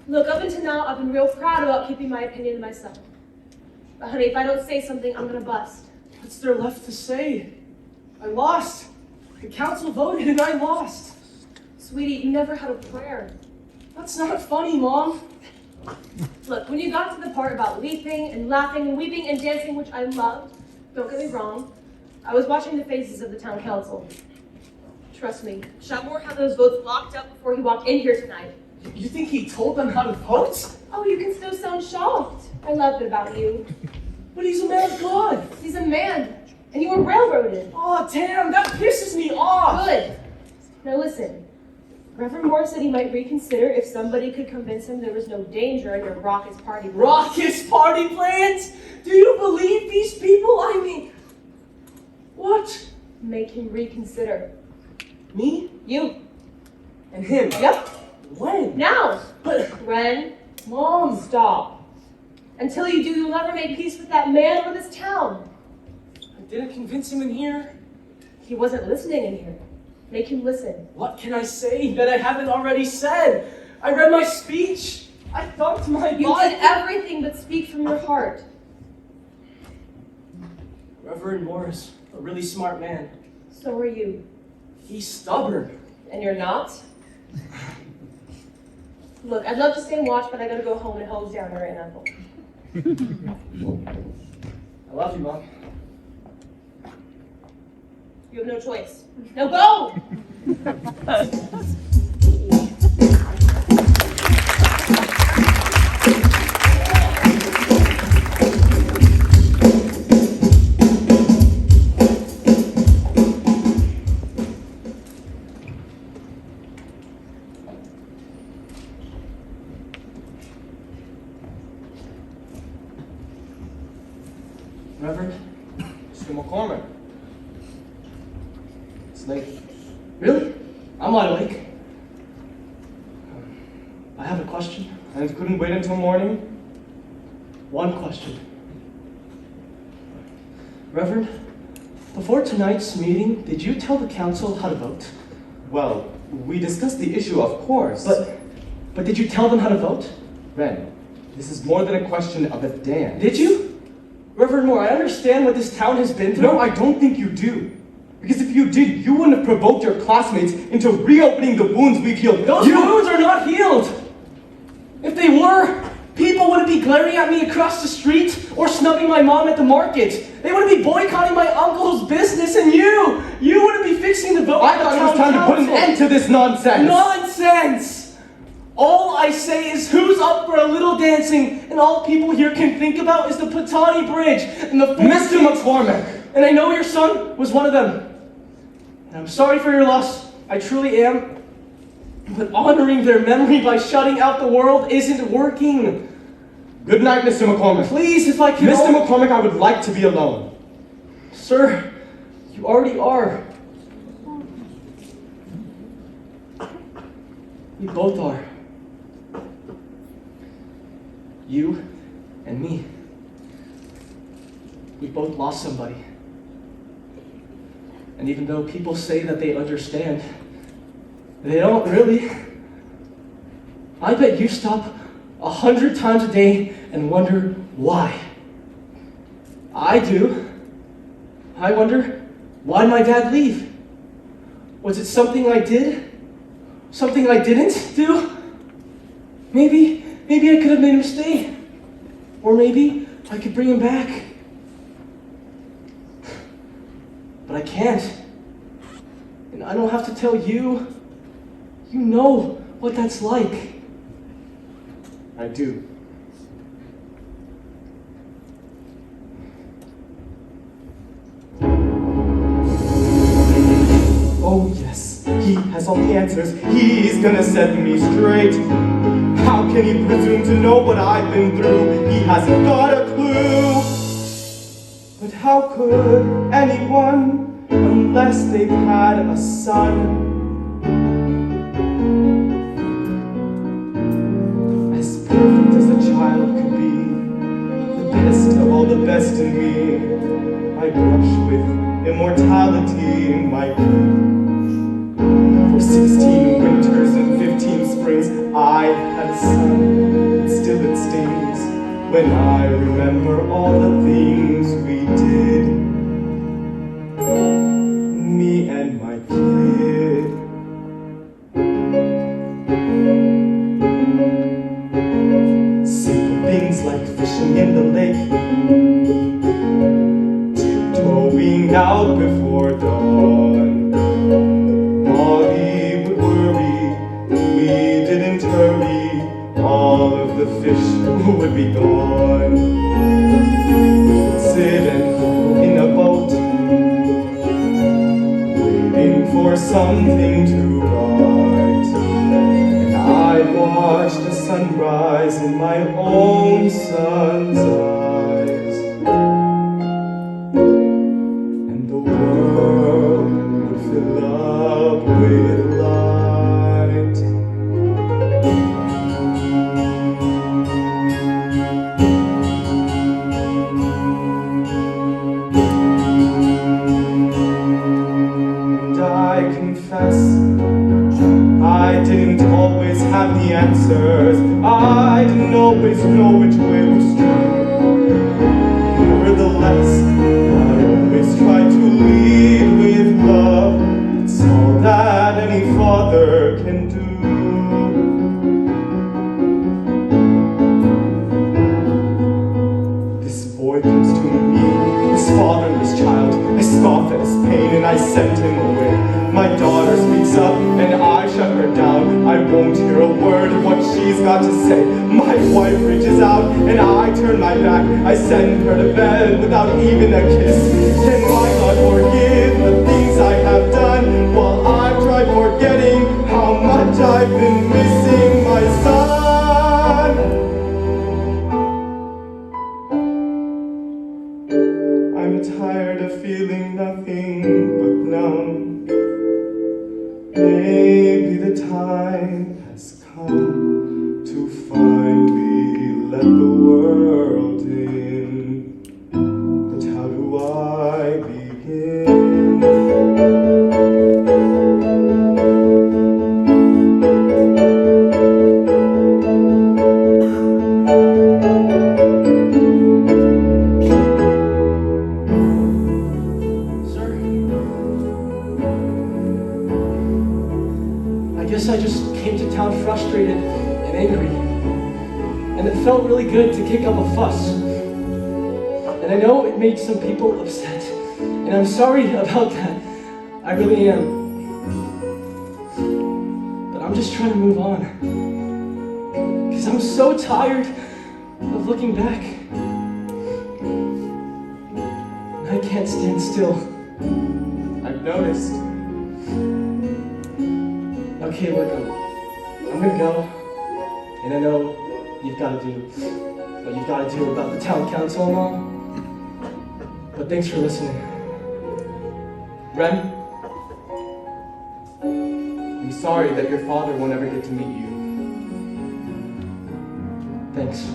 Look, up until now, I've been real proud about keeping my opinion to myself. But honey, if I don't say something, I'm gonna bust. What's there left to say? I lost. The council voted and I lost. Sweetie, you never had a prayer. That's not funny, Mom. Look, when you got to the part about leaping and laughing and weeping and dancing, which I loved, don't get me wrong, I was watching the faces of the town council. Trust me, Shatmore had those votes locked up before he walked in here tonight. You think he told them how to vote? Oh, you can still sound shocked. I loved it about you. But he's a man of God. He's a man, and you were railroaded. Oh, damn, that pisses me off. Good. Now listen, Reverend Moore said he might reconsider if somebody could convince him there was no danger in your raucous party plans. Raucous party plans? Do you believe these people? I mean, what? Make him reconsider. Me? You. And him? Yep. When? Now. But, Ren, Mom. stop. Until you do, you'll never make peace with that man or this town. I didn't convince him in here. He wasn't listening in here. Make him listen. What can I say that I haven't already said? I read my speech. I thumped my You butt. did everything but speak from your heart. Reverend Moore's a really smart man. So are you. He's stubborn. And you're not? Look, I'd love to stay and watch, but I gotta go home and hose down your aunt and uncle. I love you, Mom. You have no choice. Now go! Reverend, Mr. McCormick. It's late. Really? I'm wide awake. I have a question. And couldn't wait until morning? One question. Reverend, before tonight's meeting, did you tell the council how to vote? Well, we discussed the issue, of course. But did you tell them how to vote? Ren, this is more than a question of a dance. Did you? Reverend Moore, I understand what this town has been through. No, I don't think you do. Because if you did, you wouldn't have provoked your classmates into reopening the wounds we've healed. Those wounds are not healed! If they were, people wouldn't be glaring at me across the street or snubbing my mom at the market. They wouldn't be boycotting my uncle's business, and you wouldn't be fixing the vote. I thought it was time to put an end to this nonsense. Nonsense! All I say is who's up for a little dancing, and all people here can think about is the Patani Bridge and the Mr. McCormick! And I know your son was one of them. And I'm sorry for your loss. I truly am. But honoring their memory by shutting out the world isn't working. Good night, Mr. McCormick. Please, if I can... Mr. McCormick, I would like to be alone. Sir, you already are. We both are. You and me. We both lost somebody. And even though people say that they understand, they don't really. I bet you stop 100 times a day and wonder why. I do. I wonder, why'd my dad leave? Was it something I did? Something I didn't do? Maybe I could have made him stay. Or maybe I could bring him back. But I can't. And I don't have to tell you. You know what that's like. I do. Oh yes, he has all the answers. He's gonna set me straight. How can he presume to know what I've been through? He hasn't got a clue. But how could anyone, unless they've had a son? As perfect as a child could be, the best of all the best in me, I brush with immortality in my For 16 winters and 15 springs, I had a son, and still it stings when I remember all the things we did. Me and my kid. Simple things like fishing in the lake, tiptoeing out before dawn. Molly would worry, we didn't hurry, all of the fish would be gone. We'd sit and cool in a boat, waiting for something to write. And I'd watch the sunrise in my own son's eyes. And the world would fill up with light. always know which way was true. Nevertheless, I always try to lead with love. It's all that any father can do. This boy comes to me, his fatherless child. I scoff at his pain and I send him away. My daughter speaks up and I shut her down. I won't hear a word of what she's got to say. My wife reaches out and I turn my back. I send her to bed without even a kiss. Can my God forgive the things I have done while I've tried forgetting how much I've been missing my son? I'm tired of feeling nothing but numb. Maybe the time has come to finally let the world in. But how do I begin? I just came to town frustrated and angry, and it felt really good to kick up a fuss. And I know it made some people upset, and I'm sorry about that. I really am. But I'm just trying to move on, because I'm so tired of looking back. And I can't stand still. I've noticed. Okay, look, I'm gonna go, and I know you've got to do what you've got to do about the town council and all, but thanks for listening. Ren, I'm sorry that your father won't ever get to meet you. Thanks.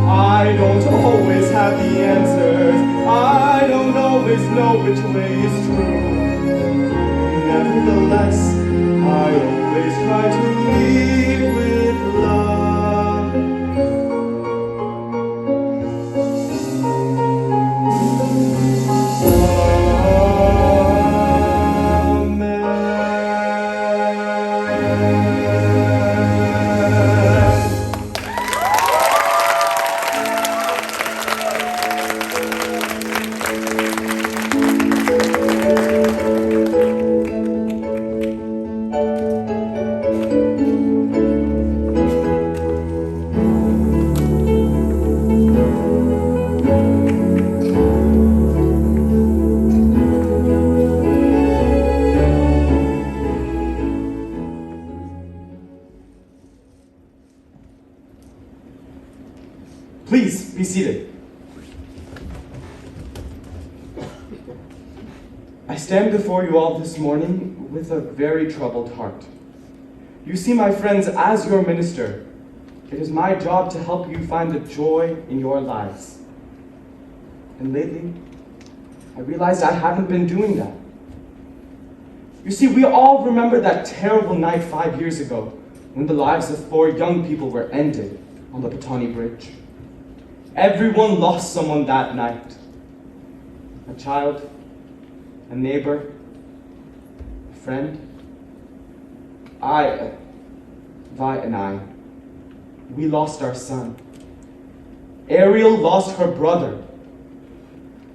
I don't always have the answers. I don't always know which way is true. Nevertheless, I always try to lead with love. Please, be seated. I stand before you all this morning with a very troubled heart. You see, my friends, as your minister, it is my job to help you find the joy in your lives. And lately, I realized I haven't been doing that. You see, we all remember that terrible night 5 years ago when the lives of 4 young people were ended on the Patani Bridge. Everyone lost someone that night. A child, a neighbor, a friend. Vi and I, we lost our son. Ariel lost her brother.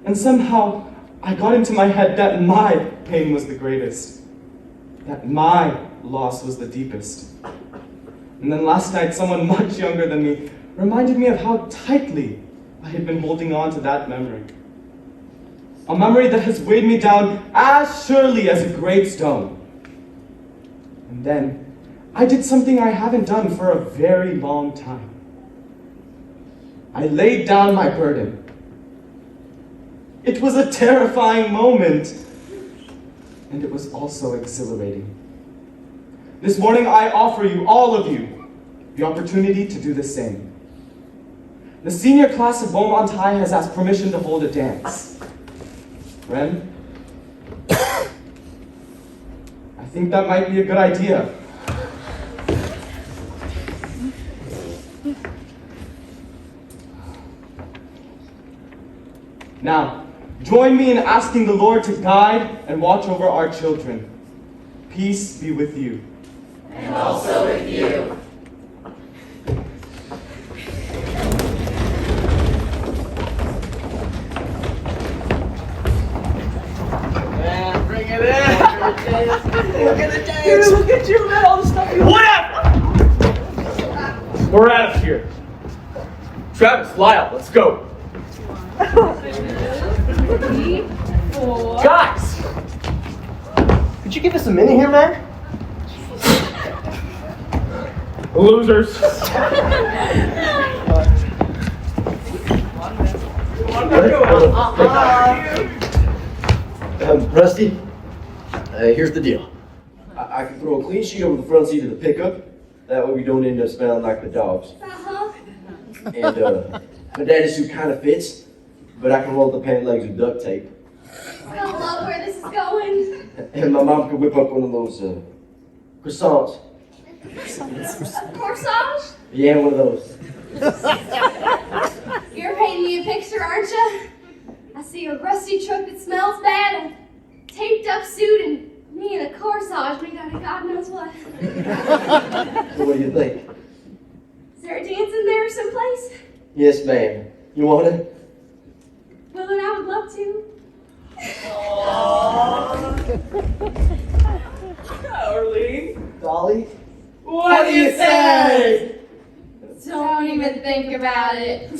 And somehow, I got into my head that my pain was the greatest. That my loss was the deepest. And then last night, someone much younger than me reminded me of how tightly I had been holding on to that memory. A memory that has weighed me down as surely as a great stone. And then, I did something I haven't done for a very long time. I laid down my burden It was a terrifying moment. And it was also exhilarating. This morning I offer you, all of you, the opportunity to do the same. The senior class of Bomont High has asked permission to hold a dance. Ren? I think that might be a good idea. Now, join me in asking the Lord to guide and watch over our children. Peace be with you. And also with you. Man, bring it in. Look at the dance. Look at you, man. All the stuff you Whatever! We're out of here. Travis, Lyle, let's go. Guys! Could you give us a minute here, man? Losers. Rusty, here's the deal. I can throw a clean sheet over the front seat of the pickup. That way we don't end up smelling like the dogs. And my daddy's suit kind of fits, but I can roll the pant legs with duct tape. I don't love where this is going. And my mom can whip up one of those croissants. A corsage? Yeah, one of those. You're painting me a picture, aren't you? I see a rusty truck that smells bad, a taped up suit, and me in a corsage made out of God knows what. So what do you think? Is there a dance in there someplace? Yes, ma'am. You want it? Well, then I would love to. Darling. Dolly? What do you say? Don't even think about it.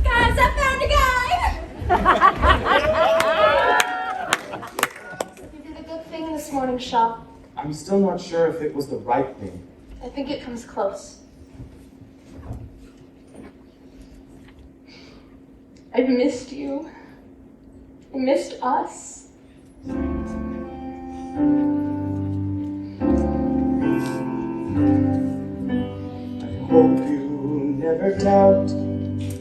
Guys, I found a guy! You did a good thing this morning, Shaw. I'm still not sure if it was the right thing. I think it comes close. I've missed you. I missed us. I hope you never doubt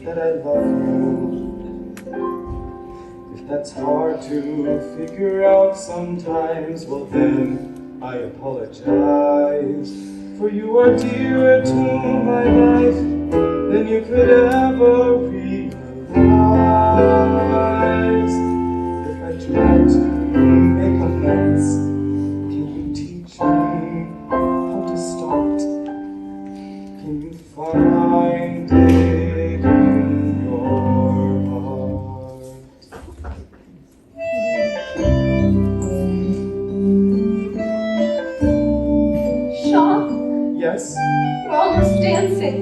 that I love you. If that's hard to figure out sometimes, well then I apologize. For you are dearer to my life than you could ever realize. If I try to make amends, can you teach me how to start? Can you find it in your heart? Shaw, Yes? we're almost dancing.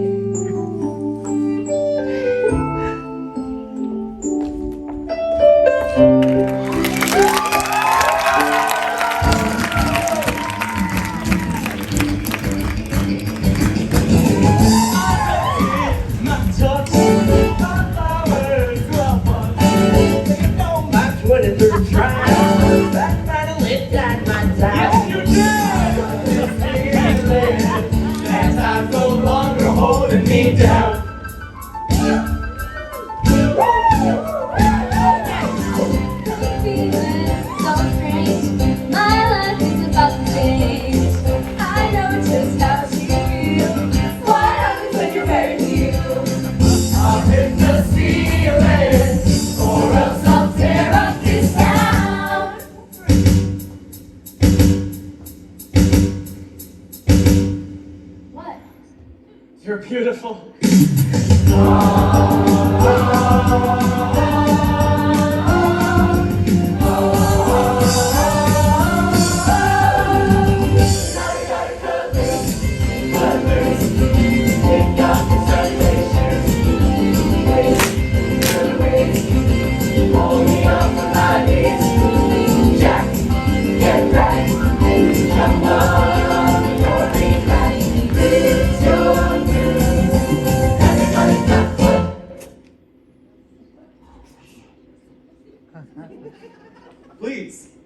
You're beautiful. Jack, get back, jump on, you're Please.